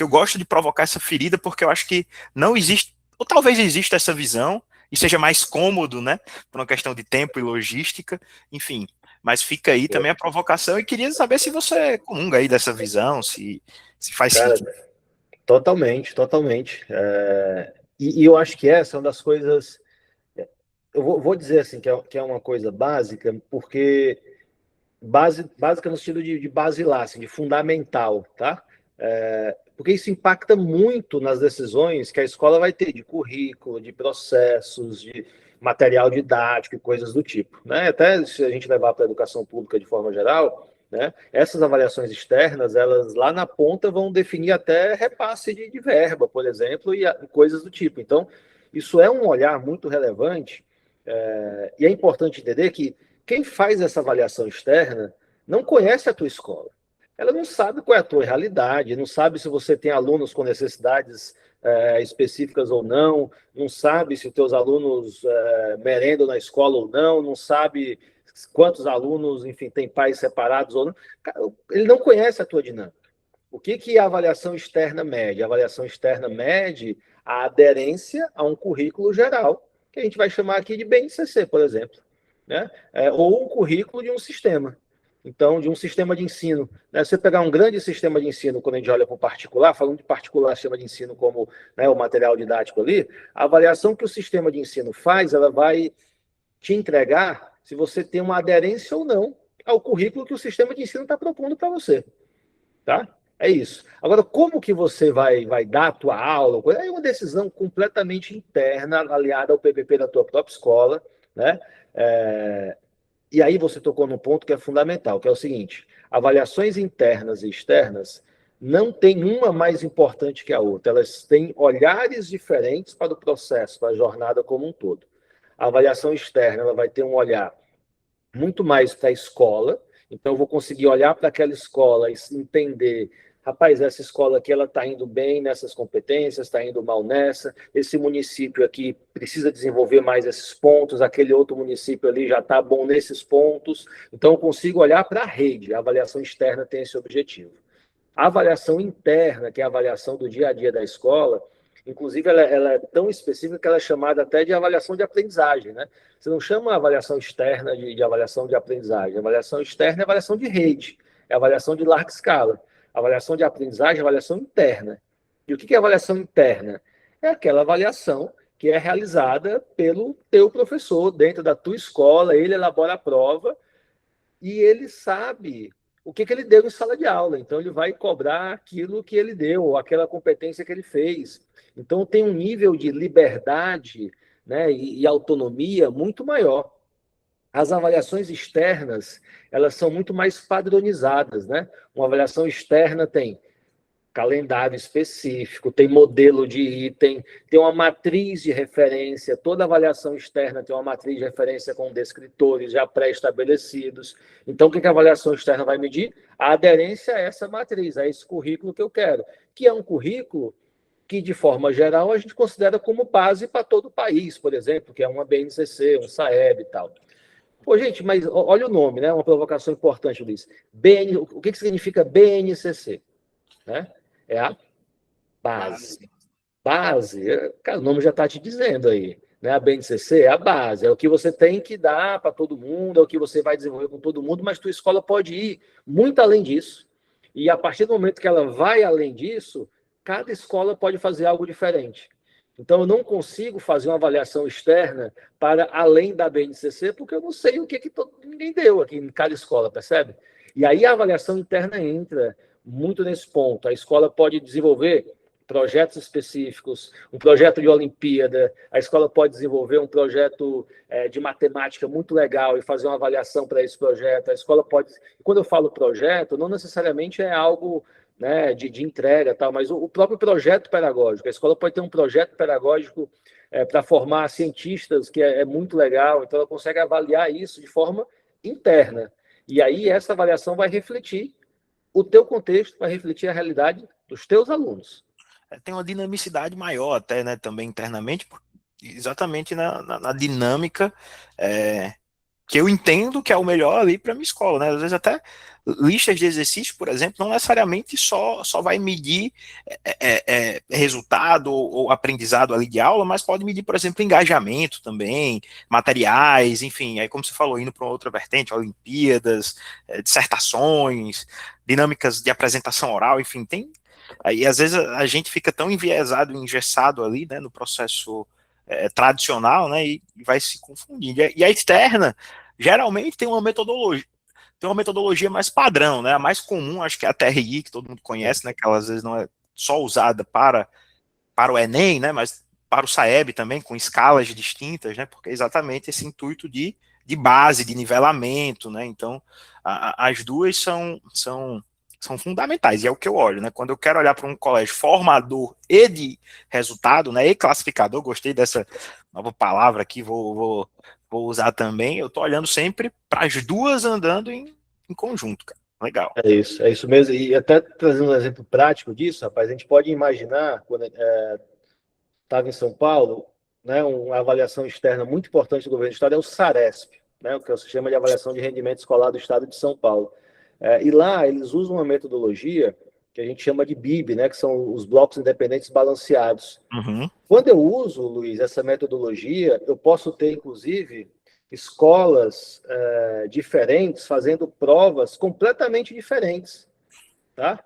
eu gosto de provocar essa ferida, porque eu acho que não existe, ou talvez exista essa visão, e seja mais cômodo, né, por uma questão de tempo e logística, enfim, mas fica aí também a provocação, e queria saber se você comunga aí dessa visão, se faz sentido. Totalmente, totalmente. E eu acho que essa é uma das coisas. Eu vou dizer assim que é uma coisa básica, porque básica no sentido de basilar, assim, de fundamental, tá? Porque isso impacta muito nas decisões que a escola vai ter de currículo, de processos, de material didático e coisas do tipo, né? Até se a gente levar para a educação pública de forma geral, né? Essas avaliações externas, elas lá na ponta vão definir até repasse de verba, por exemplo, e coisas do tipo. Então, isso é um olhar muito relevante, e é importante entender que quem faz essa avaliação externa não conhece a tua escola. Ela não sabe qual é a tua realidade, não sabe se você tem alunos com necessidades específicas ou não sabe se os teus alunos merendam na escola ou não sabe quantos alunos, enfim, têm pais separados ou não. Ele não conhece a tua dinâmica. O que a avaliação externa mede? A avaliação externa mede a aderência a um currículo geral, que a gente vai chamar aqui de BNCC, por exemplo, né? Ou um currículo de um sistema. Então, de um sistema de ensino. Né? Se você pegar um grande sistema de ensino, quando a gente olha para o particular, falando de particular, sistema de ensino como, né, o material didático ali, a avaliação que o sistema de ensino faz, ela vai te entregar se você tem uma aderência ou não ao currículo que o sistema de ensino está propondo para você. Tá? É isso. Agora, como que você vai dar a tua aula? É uma decisão completamente interna, aliada ao PPP da tua própria escola, né? E aí você tocou num ponto que é fundamental, que é o seguinte: avaliações internas e externas não tem uma mais importante que a outra. Elas têm olhares diferentes para o processo, para a jornada como um todo. A avaliação externa ela vai ter um olhar muito mais para a escola, então eu vou conseguir olhar para aquela escola e entender, rapaz, essa escola aqui ela está indo bem nessas competências, está indo mal nessa, esse município aqui precisa desenvolver mais esses pontos, aquele outro município ali já está bom nesses pontos, então eu consigo olhar para a rede, a avaliação externa tem esse objetivo. A avaliação interna, que é a avaliação do dia a dia da escola, inclusive ela é tão específica que ela é chamada até de avaliação de aprendizagem, né? Você não chama a avaliação externa de avaliação de aprendizagem. A avaliação externa é avaliação de rede, é avaliação de larga escala. A avaliação de aprendizagem é avaliação interna. E o que é avaliação interna? É aquela avaliação que é realizada pelo teu professor dentro da tua escola, ele elabora a prova e ele sabe o que ele deu em sala de aula. Então, ele vai cobrar aquilo que ele deu, ou aquela competência que ele fez. Então, tem um nível de liberdade, né, e autonomia muito maior. As avaliações externas, elas são muito mais padronizadas, né? Uma avaliação externa tem calendário específico, tem modelo de item, tem uma matriz de referência, toda avaliação externa tem uma matriz de referência com descritores já pré-estabelecidos. Então, o que a avaliação externa vai medir? A aderência a essa matriz, a esse currículo que eu quero, que é um currículo que, de forma geral, a gente considera como base para todo o país, por exemplo, que é uma BNCC, um SAEB e tal. Pô, gente, mas olha o nome, né? Uma provocação importante, Luiz. O que significa BNCC? Né? É a base. Base, cara, o nome já está te dizendo aí. Né? A BNCC é a base, é o que você tem que dar para todo mundo, é o que você vai desenvolver com todo mundo, mas tua escola pode ir muito além disso. E a partir do momento que ela vai além disso, cada escola pode fazer algo diferente. Então, eu não consigo fazer uma avaliação externa para além da BNCC, porque eu não sei o que ninguém deu aqui em cada escola, percebe? E aí a avaliação interna entra muito nesse ponto. A escola pode desenvolver projetos específicos, um projeto de Olimpíada, a escola pode desenvolver um projeto de matemática muito legal e fazer uma avaliação para esse projeto. A escola pode... Quando eu falo projeto, não necessariamente é algo, né, de entrega, tal, mas o próprio projeto pedagógico. A escola pode ter um projeto pedagógico para formar cientistas, que é muito legal, então ela consegue avaliar isso de forma interna. E aí essa avaliação vai refletir o teu contexto, vai refletir a realidade dos teus alunos. Tem uma dinamicidade maior até, né, também internamente, exatamente na dinâmica que eu entendo que é o melhor ali para minha escola, né? Às vezes até listas de exercícios, por exemplo, não necessariamente só vai medir resultado ou aprendizado ali de aula, mas pode medir, por exemplo, engajamento também, materiais, enfim, aí como você falou, indo para outra vertente, Olimpíadas, dissertações, dinâmicas de apresentação oral, enfim, tem. Aí às vezes a gente fica tão enviesado, engessado ali, né, no processo tradicional, né, e vai se confundindo. E a externa geralmente tem uma metodologia mais padrão, né? A mais comum, acho que é a TRI, que todo mundo conhece, né? Que ela às vezes não é só usada para o Enem, né? Mas para o SAEB também, com escalas distintas, né? Porque é exatamente esse intuito de base, de nivelamento, né? Então, as duas são fundamentais, e é o que eu olho, né? Quando eu quero olhar para um colégio formador e de resultado, né? E classificador, gostei dessa nova palavra aqui, vou usar também. Eu tô olhando sempre para as duas andando em conjunto, cara. Legal. É isso mesmo. E até trazendo um exemplo prático disso, rapaz, a gente pode imaginar, quando estava em São Paulo, né, uma avaliação externa muito importante do governo do estado é o SARESP, né, o que é o Sistema de Avaliação de Rendimento Escolar do Estado de São Paulo. E lá eles usam uma metodologia que a gente chama de BIB, né, que são os blocos independentes balanceados. Uhum. Quando eu uso, Luiz, essa metodologia, eu posso ter, inclusive, escolas diferentes fazendo provas completamente diferentes, tá?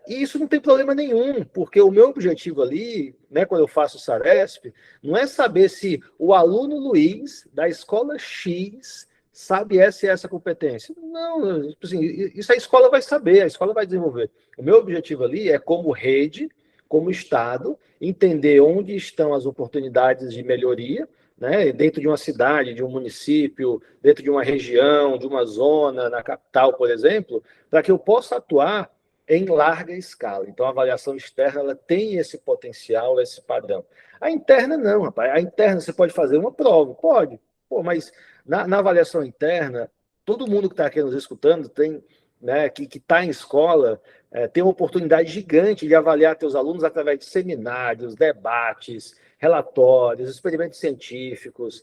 E isso não tem problema nenhum, porque o meu objetivo ali, né, quando eu faço o SARESP, não é saber se o aluno Luiz, da escola X, sabe essa e essa competência. Não, tipo assim, isso a escola vai saber, a escola vai desenvolver. O meu objetivo ali é, como rede, como Estado, entender onde estão as oportunidades de melhoria, né, dentro de uma cidade, de um município, dentro de uma região, de uma zona, na capital, por exemplo, para que eu possa atuar em larga escala. Então, a avaliação externa ela tem esse potencial, esse padrão. A interna, não, rapaz. A interna você pode fazer uma prova, pode. Pô, mas na avaliação interna, todo mundo que está aqui nos escutando tem, né, que está em escola, tem uma oportunidade gigante de avaliar seus alunos através de seminários, debates, relatórios, experimentos científicos.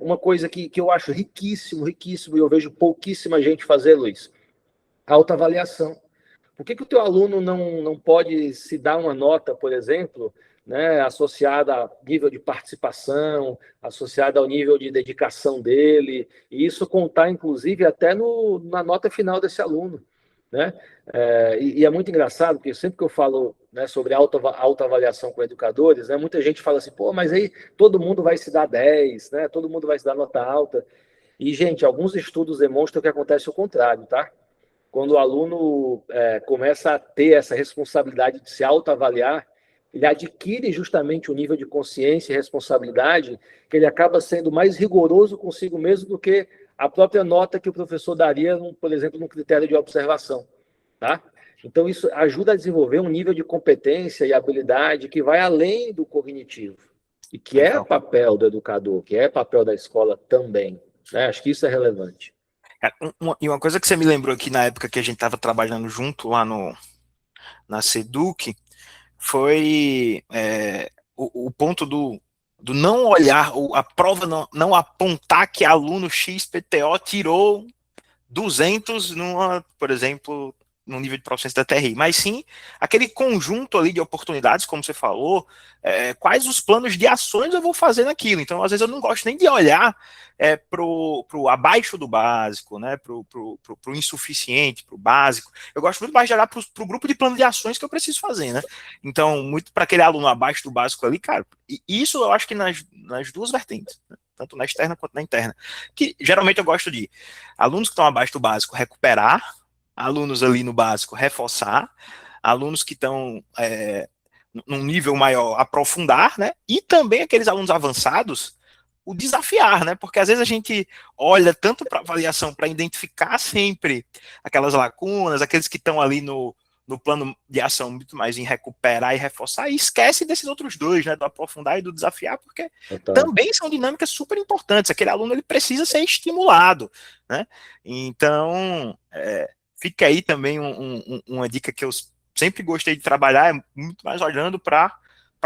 Uma coisa que eu acho riquíssimo, riquíssimo, e eu vejo pouquíssima gente fazer, Luiz, autoavaliação. Por que o teu aluno não pode se dar uma nota, por exemplo, né, associada ao nível de participação, associada ao nível de dedicação dele, e isso contar, inclusive, até na nota final desse aluno, né? E é muito engraçado, porque sempre que eu falo, né, sobre autoavaliação com educadores, né, muita gente fala assim, pô, mas aí todo mundo vai se dar 10, né? Todo mundo vai se dar nota alta. E, gente, alguns estudos demonstram que acontece o contrário, tá? Quando o aluno começa a ter essa responsabilidade de se autoavaliar, ele adquire justamente um nível de consciência e responsabilidade que ele acaba sendo mais rigoroso consigo mesmo do que a própria nota que o professor daria, por exemplo, no critério de observação. Tá? Então, isso ajuda a desenvolver um nível de competência e habilidade que vai além do cognitivo, e que é Legal. papel do educador, que é papel da escola também. Né? Acho que isso é relevante. E uma coisa que você me lembrou aqui na época que a gente estava trabalhando junto lá na Seduc foi o ponto do não olhar, a prova não apontar que aluno XPTO tirou 200 por exemplo, no nível de proficiência da TRI, mas sim aquele conjunto ali de oportunidades, como você falou, quais os planos de ações eu vou fazer naquilo. Então, às vezes, eu não gosto nem de olhar pro abaixo do básico, né, pro insuficiente, pro básico. Eu gosto muito mais de olhar pro grupo de plano de ações que eu preciso fazer, né? Então, muito para aquele aluno abaixo do básico ali, cara, e isso eu acho que nas duas vertentes, né? Tanto na externa quanto na interna. Que geralmente eu gosto de alunos que estão abaixo do básico recuperar, alunos ali no básico reforçar, alunos que estão num nível maior aprofundar, né? E também aqueles alunos avançados o desafiar, né? Porque às vezes a gente olha tanto para avaliação para identificar sempre aquelas lacunas, aqueles que estão ali no plano de ação muito mais em recuperar e reforçar, e esquece desses outros dois, né, do aprofundar e do desafiar, porque também são dinâmicas super importantes. Aquele aluno ele precisa ser estimulado, né? Então, fica aí também uma dica que eu sempre gostei de trabalhar, é muito mais olhando para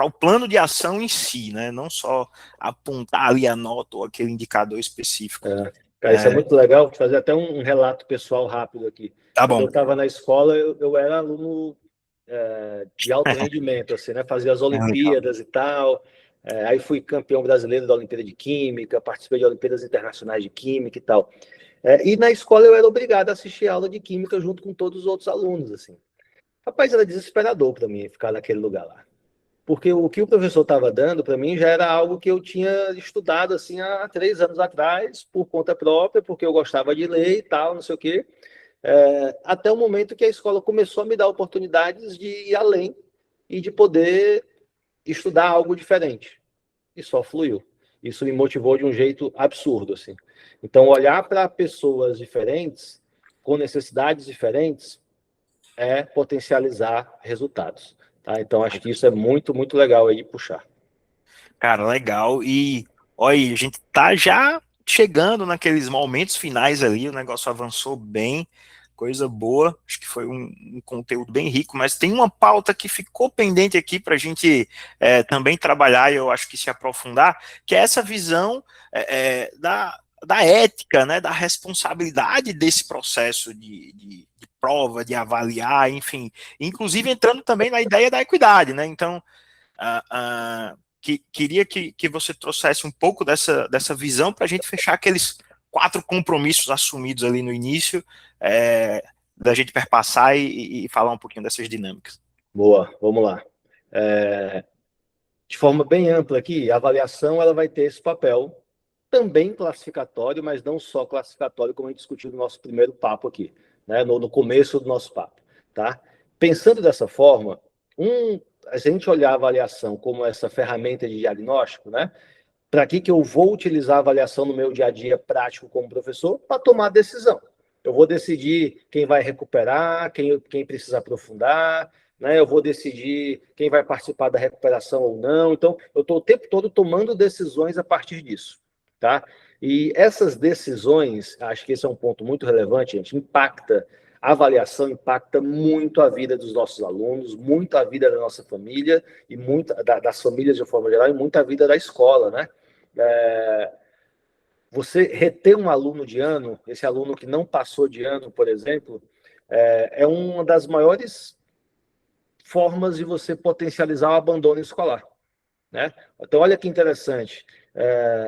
o plano de ação em si, né? Não só apontar ali a nota ou aquele indicador específico. Cara, isso é muito legal. Vou fazer até um relato pessoal rápido aqui. Tá Quando bom. eu estava na escola, eu era aluno de alto rendimento, assim, né? Fazia as Olimpíadas e tal. Aí fui campeão brasileiro da Olimpíada de Química, participei de Olimpíadas Internacionais de Química e tal. E na escola eu era obrigado a assistir aula de Química junto com todos os outros alunos, assim. Rapaz, era desesperador para mim ficar naquele lugar lá. Porque o que o professor estava dando, para mim, já era algo que eu tinha estudado assim há 3 anos atrás, por conta própria, porque eu gostava de ler e tal, não sei o quê. Até o momento que a escola começou a me dar oportunidades de ir além e de poder estudar algo diferente. E só fluiu. Isso me motivou de um jeito absurdo, assim. Então, olhar para pessoas diferentes, com necessidades diferentes, é potencializar resultados. Tá? Então, acho que isso é muito, muito legal aí de puxar. Cara, legal. E olha, a gente tá já chegando naqueles momentos finais ali, o negócio avançou bem, coisa boa. Acho que foi um conteúdo bem rico, mas tem uma pauta que ficou pendente aqui para a gente também trabalhar e eu acho que se aprofundar, que é essa visão da ética, né, da responsabilidade desse processo de prova, de avaliar, enfim, inclusive entrando também na ideia da equidade, né? Então, queria que você trouxesse um pouco dessa visão para a gente fechar aqueles 4 compromissos assumidos ali no início, da gente perpassar e falar um pouquinho dessas dinâmicas. Boa, vamos lá. De forma bem ampla aqui, a avaliação ela vai ter esse papel também classificatório, mas não só classificatório, como a gente discutiu no nosso primeiro papo aqui, né? No começo do nosso papo, tá? Pensando dessa forma, a gente olhar a avaliação como essa ferramenta de diagnóstico, né? Para que eu vou utilizar a avaliação no meu dia a dia prático como professor? Para tomar decisão. Eu vou decidir quem vai recuperar, quem precisa aprofundar, né? Eu vou decidir quem vai participar da recuperação ou não. Então, eu estou o tempo todo tomando decisões a partir disso, tá? E essas decisões, acho que esse é um ponto muito relevante, gente, a avaliação impacta muito a vida dos nossos alunos, muito a vida da nossa família, e das famílias de forma geral, e muito a vida da escola, né? Você reter um aluno de ano, esse aluno que não passou de ano, por exemplo, é uma das maiores formas de você potencializar o abandono escolar, né? Então, olha que interessante.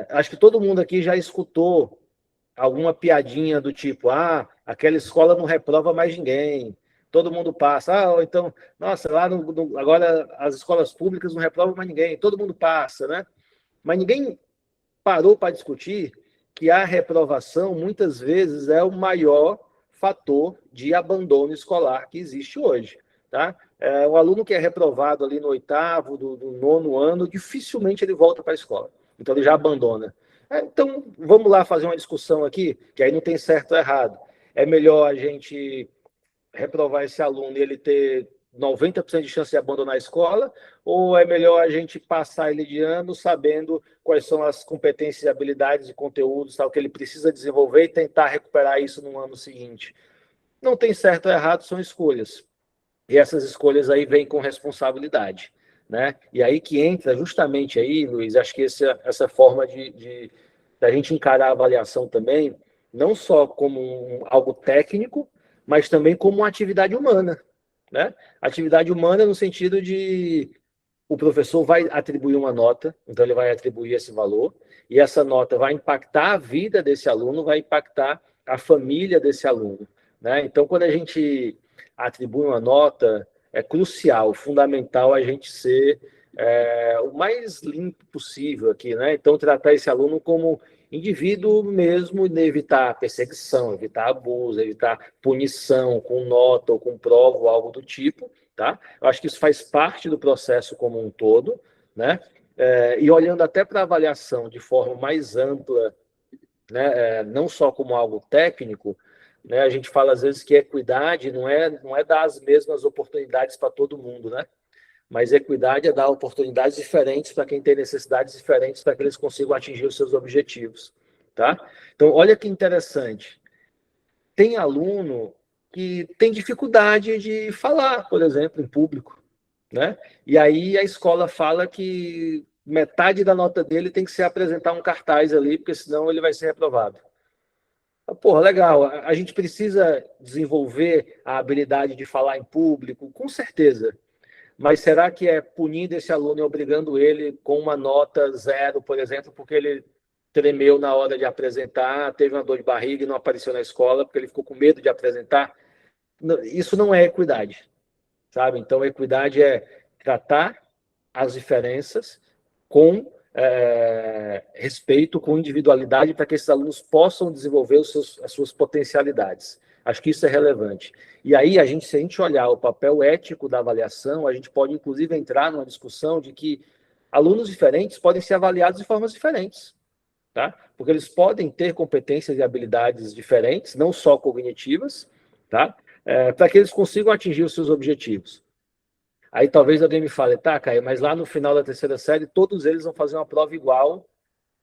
Acho que todo mundo aqui já escutou alguma piadinha do tipo, aquela escola não reprova mais ninguém, todo mundo passa. Ou então, nossa, lá agora as escolas públicas não reprovam mais ninguém, todo mundo passa, né? Mas ninguém parou para discutir que a reprovação, muitas vezes, é o maior fator de abandono escolar que existe hoje, tá? O aluno que é reprovado ali no oitavo, do nono ano, dificilmente ele volta para a escola. Então, ele já abandona. Então, vamos lá fazer uma discussão aqui, que aí não tem certo ou errado. É melhor a gente reprovar esse aluno e ele ter 90% de chance de abandonar a escola, ou é melhor a gente passar ele de ano sabendo quais são as competências, habilidades e conteúdos tal, que ele precisa desenvolver e tentar recuperar isso no ano seguinte? Não tem certo ou errado, são escolhas. E essas escolhas aí vêm com responsabilidade, né? E aí que entra justamente aí, Luiz, acho que essa forma da gente encarar a avaliação também, não só como algo técnico, mas também como uma atividade humana, né? Atividade humana no sentido de o professor vai atribuir uma nota, então ele vai atribuir esse valor, e essa nota vai impactar a vida desse aluno, vai impactar a família desse aluno, né? Então, quando a gente atribui uma nota, é crucial, fundamental a gente ser o mais limpo possível aqui, né? Então, tratar esse aluno como indivíduo mesmo, de evitar perseguição, evitar abuso, evitar punição com nota ou com prova ou algo do tipo, tá? Eu acho que isso faz parte do processo como um todo, né? E olhando até para a avaliação de forma mais ampla, né? Não só como algo técnico, né? A gente fala às vezes que equidade não é dar as mesmas oportunidades para todo mundo, né? Mas equidade é dar oportunidades diferentes para quem tem necessidades diferentes para que eles consigam atingir os seus objetivos, tá? Então, olha que interessante. Tem aluno que tem dificuldade de falar, por exemplo, em público, né? E aí a escola fala que metade da nota dele tem que ser apresentar um cartaz ali, porque senão ele vai ser reprovado. Porra, legal. A gente precisa desenvolver a habilidade de falar em público, com certeza. Mas será que é punindo esse aluno e obrigando ele com uma nota zero, por exemplo, porque ele tremeu na hora de apresentar, teve uma dor de barriga e não apareceu na escola porque ele ficou com medo de apresentar? Isso não é equidade, sabe? Então, equidade é tratar as diferenças com respeito, com individualidade, para que esses alunos possam desenvolver as suas potencialidades. Acho que isso é relevante. E aí, se a gente olhar o papel ético da avaliação, a gente pode, inclusive, entrar numa discussão de que alunos diferentes podem ser avaliados de formas diferentes, tá? Porque eles podem ter competências e habilidades diferentes, não só cognitivas, tá? Para que eles consigam atingir os seus objetivos. Aí talvez alguém me fale, tá, Caio, mas lá no final da terceira série, todos eles vão fazer uma prova igual,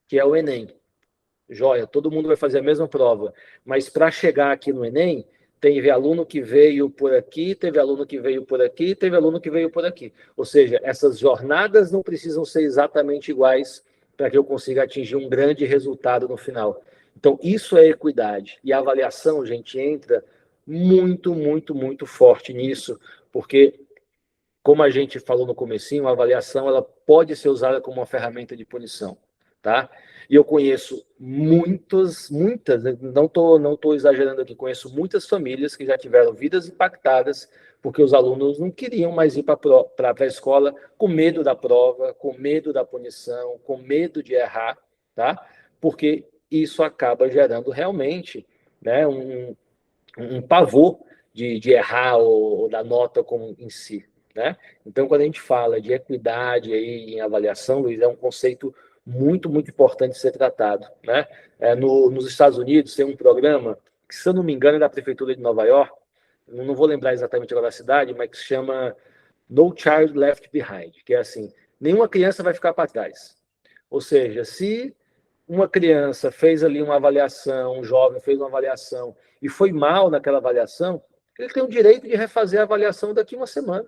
que é o Enem. Joia, todo mundo vai fazer a mesma prova. Mas para chegar aqui no Enem, teve aluno que veio por aqui, teve aluno que veio por aqui, teve aluno que veio por aqui. Ou seja, essas jornadas não precisam ser exatamente iguais para que eu consiga atingir um grande resultado no final. Então, isso é equidade. E a avaliação, gente, entra muito, muito, muito forte nisso, porque como a gente falou no comecinho, a avaliação ela pode ser usada como uma ferramenta de punição, tá? E eu conheço muitas, não tô exagerando aqui, conheço muitas famílias que já tiveram vidas impactadas porque os alunos não queriam mais ir para a escola com medo da prova, com medo da punição, com medo de errar, tá? Porque isso acaba gerando realmente, né, um pavor de errar ou da nota como em si, né? Então, quando a gente fala de equidade aí em avaliação, Luiz, é um conceito muito, muito importante de ser tratado, né? Nos Estados Unidos tem um programa que, se eu não me engano, é da Prefeitura de Nova York, não vou lembrar exatamente agora a cidade, mas que se chama No Child Left Behind, que é assim, nenhuma criança vai ficar para trás. Ou seja, se uma criança fez ali uma avaliação, um jovem fez uma avaliação e foi mal naquela avaliação, ele tem o direito de refazer a avaliação daqui uma semana.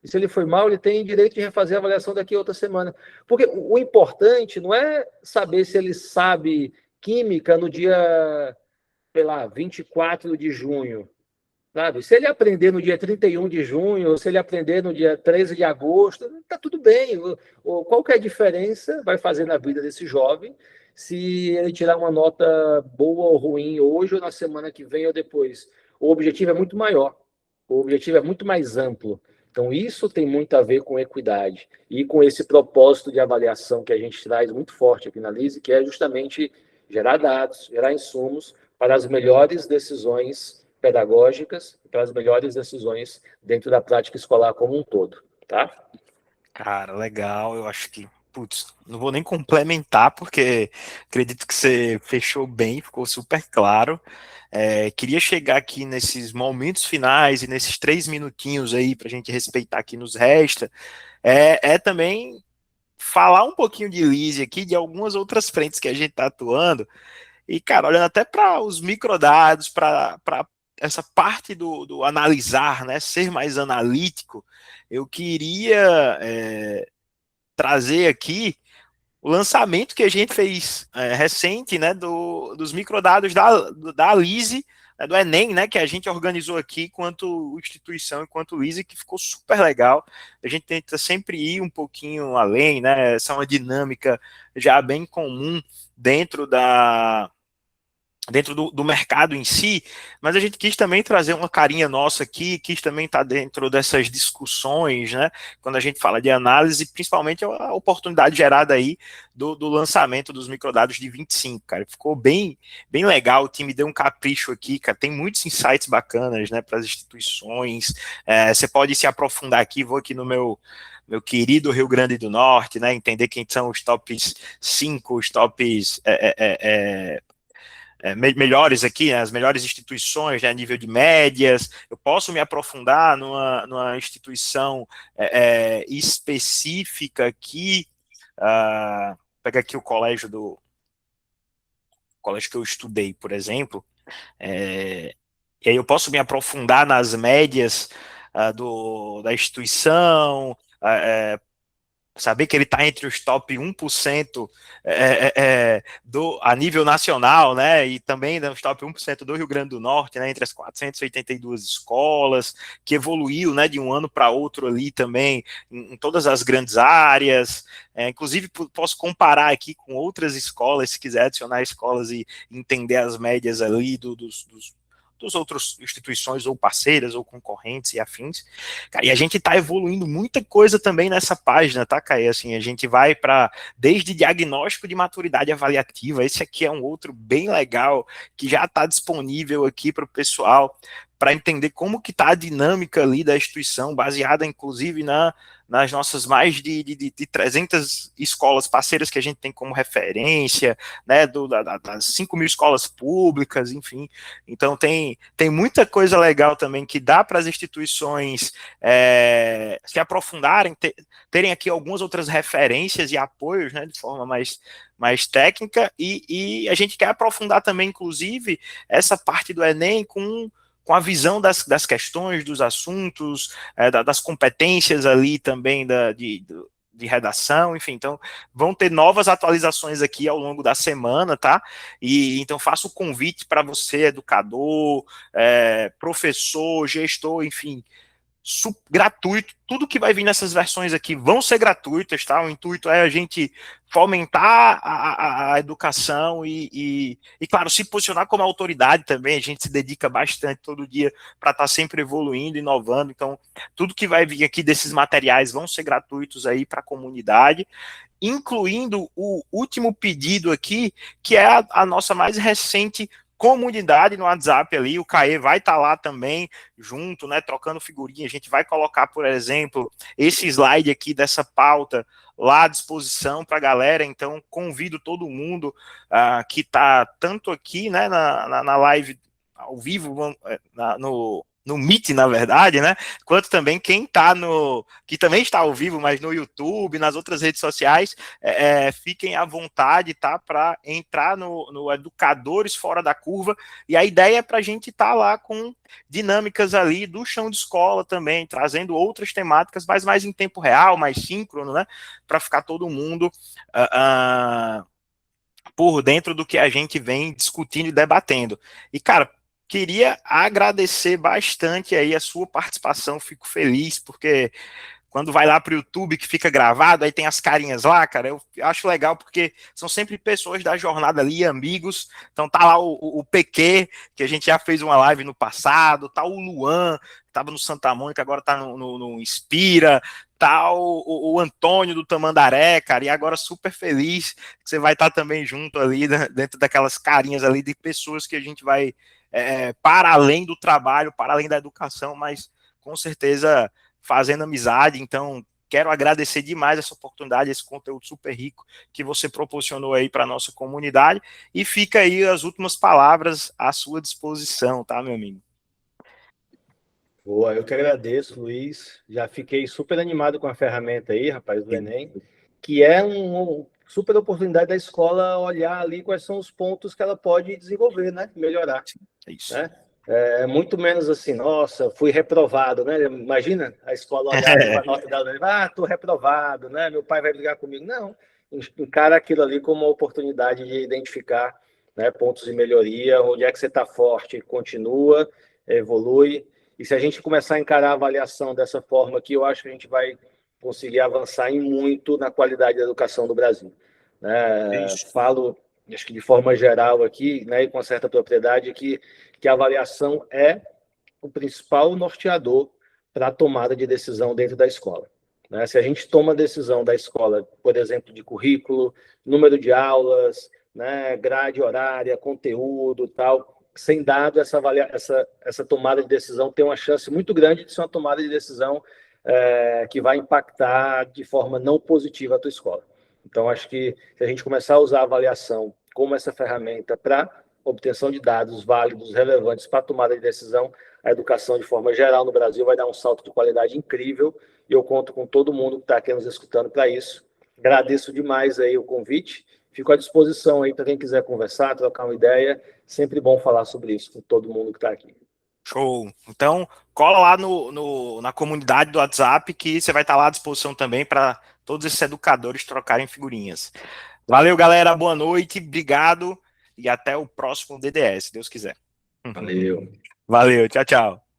E se ele foi mal, ele tem direito de refazer a avaliação daqui outra semana. Porque o importante não é saber se ele sabe química no dia, sei lá, 24 de junho. Sabe? Se ele aprender no dia 31 de junho, ou se ele aprender no dia 13 de agosto, está tudo bem. Qual que é a diferença vai fazer na vida desse jovem se ele tirar uma nota boa ou ruim hoje, ou na semana que vem, ou depois? O objetivo é muito maior, o objetivo é muito mais amplo. Então, isso tem muito a ver com equidade e com esse propósito de avaliação que a gente traz muito forte aqui na LISE, que é justamente gerar dados, gerar insumos para as melhores decisões pedagógicas para as melhores decisões dentro da prática escolar como um todo, tá? Cara, legal. Eu acho que, putz, não vou nem complementar, porque acredito que você fechou bem, ficou super claro. Queria chegar aqui nesses momentos finais e nesses 3 minutinhos aí para a gente respeitar que nos resta. Também falar um pouquinho de Lise aqui, de algumas outras frentes que a gente está atuando. E, cara, olhando até para os microdados, para essa parte do analisar, né, ser mais analítico, eu queria trazer aqui o lançamento que a gente fez recente, né, dos microdados da Lise, né, do Enem, né, que a gente organizou aqui quanto instituição e quanto Lise, que ficou super legal. A gente tenta sempre ir um pouquinho além, né, essa é uma dinâmica já bem comum dentro do mercado em si, mas a gente quis também trazer uma carinha nossa aqui, quis também estar dentro dessas discussões, né, quando a gente fala de análise, principalmente a oportunidade gerada aí do lançamento dos microdados de 25, cara, ficou bem, bem legal, o time deu um capricho aqui, cara, tem muitos insights bacanas, né, para as instituições, você pode se aprofundar aqui, vou aqui no meu querido Rio Grande do Norte, né, entender quem são os tops 5, os tops melhores aqui, né, as melhores instituições, né, a nível de médias, eu posso me aprofundar numa instituição específica aqui, pega aqui o colégio que eu estudei, por exemplo, e aí eu posso me aprofundar nas médias da instituição, saber que ele está entre os top 1% a nível nacional, né, e também nos top 1% do Rio Grande do Norte, né, entre as 482 escolas, que evoluiu, né, de um ano para outro ali também, em todas as grandes áreas, inclusive posso comparar aqui com outras escolas, se quiser adicionar escolas e entender as médias ali dos outras instituições ou parceiras ou concorrentes e afins. Cara, e a gente está evoluindo muita coisa também nessa página, tá, Caê? Assim, a gente vai para desde diagnóstico de maturidade avaliativa, esse aqui é um outro bem legal que já está disponível aqui para o pessoal, para entender como que está a dinâmica ali da instituição, baseada inclusive nas nossas mais de 300 escolas parceiras que a gente tem como referência, né, das 5.000 escolas públicas, enfim. Então tem muita coisa legal também que dá para as instituições se aprofundarem, terem aqui algumas outras referências e apoios, né, de forma mais técnica, e a gente quer aprofundar também, inclusive, essa parte do Enem com a visão das questões, dos assuntos, das competências ali também de redação, enfim, então vão ter novas atualizações aqui ao longo da semana, tá? E então faço o convite para você, educador, professor, gestor, enfim, gratuito. Tudo que vai vir nessas versões aqui vão ser gratuitas, tá? O intuito é a gente fomentar a educação e, claro, se posicionar como autoridade também. A gente se dedica bastante todo dia para estar sempre evoluindo, inovando. Então, tudo que vai vir aqui desses materiais vão ser gratuitos aí para a comunidade, incluindo o último pedido aqui, que é a nossa mais recente comunidade no WhatsApp ali. O Caê vai estar lá também, junto, né, trocando figurinha. A gente vai colocar, por exemplo, esse slide aqui dessa pauta lá à disposição para a galera. Então, convido todo mundo que está tanto aqui, né, na live ao vivo, no Meet, na verdade, né? Quanto também quem está que também está ao vivo, mas no YouTube, nas outras redes sociais, fiquem à vontade, tá? Para entrar no Educadores Fora da Curva. E a ideia é para a gente estar lá com dinâmicas ali do chão de escola também, trazendo outras temáticas, mas mais em tempo real, mais síncrono, né? Para ficar todo mundo por dentro do que a gente vem discutindo e debatendo. E, cara, queria agradecer bastante aí a sua participação, fico feliz, porque quando vai lá para o YouTube, que fica gravado, aí tem as carinhas lá, cara, eu acho legal, porque são sempre pessoas da jornada ali, amigos. Então tá lá o PQ, que a gente já fez uma live no passado, tá o Luan, que estava no Santa Mônica, agora tá no Inspira, tá o Antônio do Tamandaré, cara, e agora super feliz que você vai estar também junto ali, né, dentro daquelas carinhas ali de pessoas que a gente vai, para além do trabalho, para além da educação, mas com certeza fazendo amizade. Então, quero agradecer demais essa oportunidade, esse conteúdo super rico que você proporcionou aí para a nossa comunidade, e fica aí as últimas palavras à sua disposição, tá, meu amigo? Boa, eu que agradeço, Luiz. Já fiquei super animado com a ferramenta aí, rapaz, do Enem, que é uma super oportunidade da escola olhar ali quais são os pontos que ela pode desenvolver, né? Melhorar. É isso. Né? É muito menos assim, nossa, fui reprovado, né? Imagina a escola olhar ali para a nota dela, tô reprovado, né? Meu pai vai brigar comigo. Não, encara aquilo ali como uma oportunidade de identificar, né, pontos de melhoria, onde é que você está forte, continua, evolui. E se a gente começar a encarar a avaliação dessa forma aqui, eu acho que a gente vai conseguir avançar em muito na qualidade da educação do Brasil. Falo, acho que de forma geral aqui, né, e com certa propriedade, que a avaliação é o principal norteador para a tomada de decisão dentro da escola. Né? Se a gente toma decisão da escola, por exemplo, de currículo, número de aulas, né, grade horária, conteúdo, tal, sem dado essa tomada de decisão, tem uma chance muito grande de ser uma tomada de decisão que vai impactar de forma não positiva a tua escola. Então, acho que se a gente começar a usar a avaliação como essa ferramenta para obtenção de dados válidos, relevantes para a tomada de decisão, a educação de forma geral no Brasil vai dar um salto de qualidade incrível, e eu conto com todo mundo que está aqui nos escutando para isso. Agradeço demais aí o convite, fico à disposição aí para quem quiser conversar, trocar uma ideia, sempre bom falar sobre isso com todo mundo que está aqui. Show! Então, cola lá na comunidade do WhatsApp, que você vai estar lá à disposição também para todos esses educadores trocarem figurinhas. Valeu, galera, boa noite, obrigado, e até o próximo DDS, se Deus quiser. Valeu. Valeu, tchau, tchau.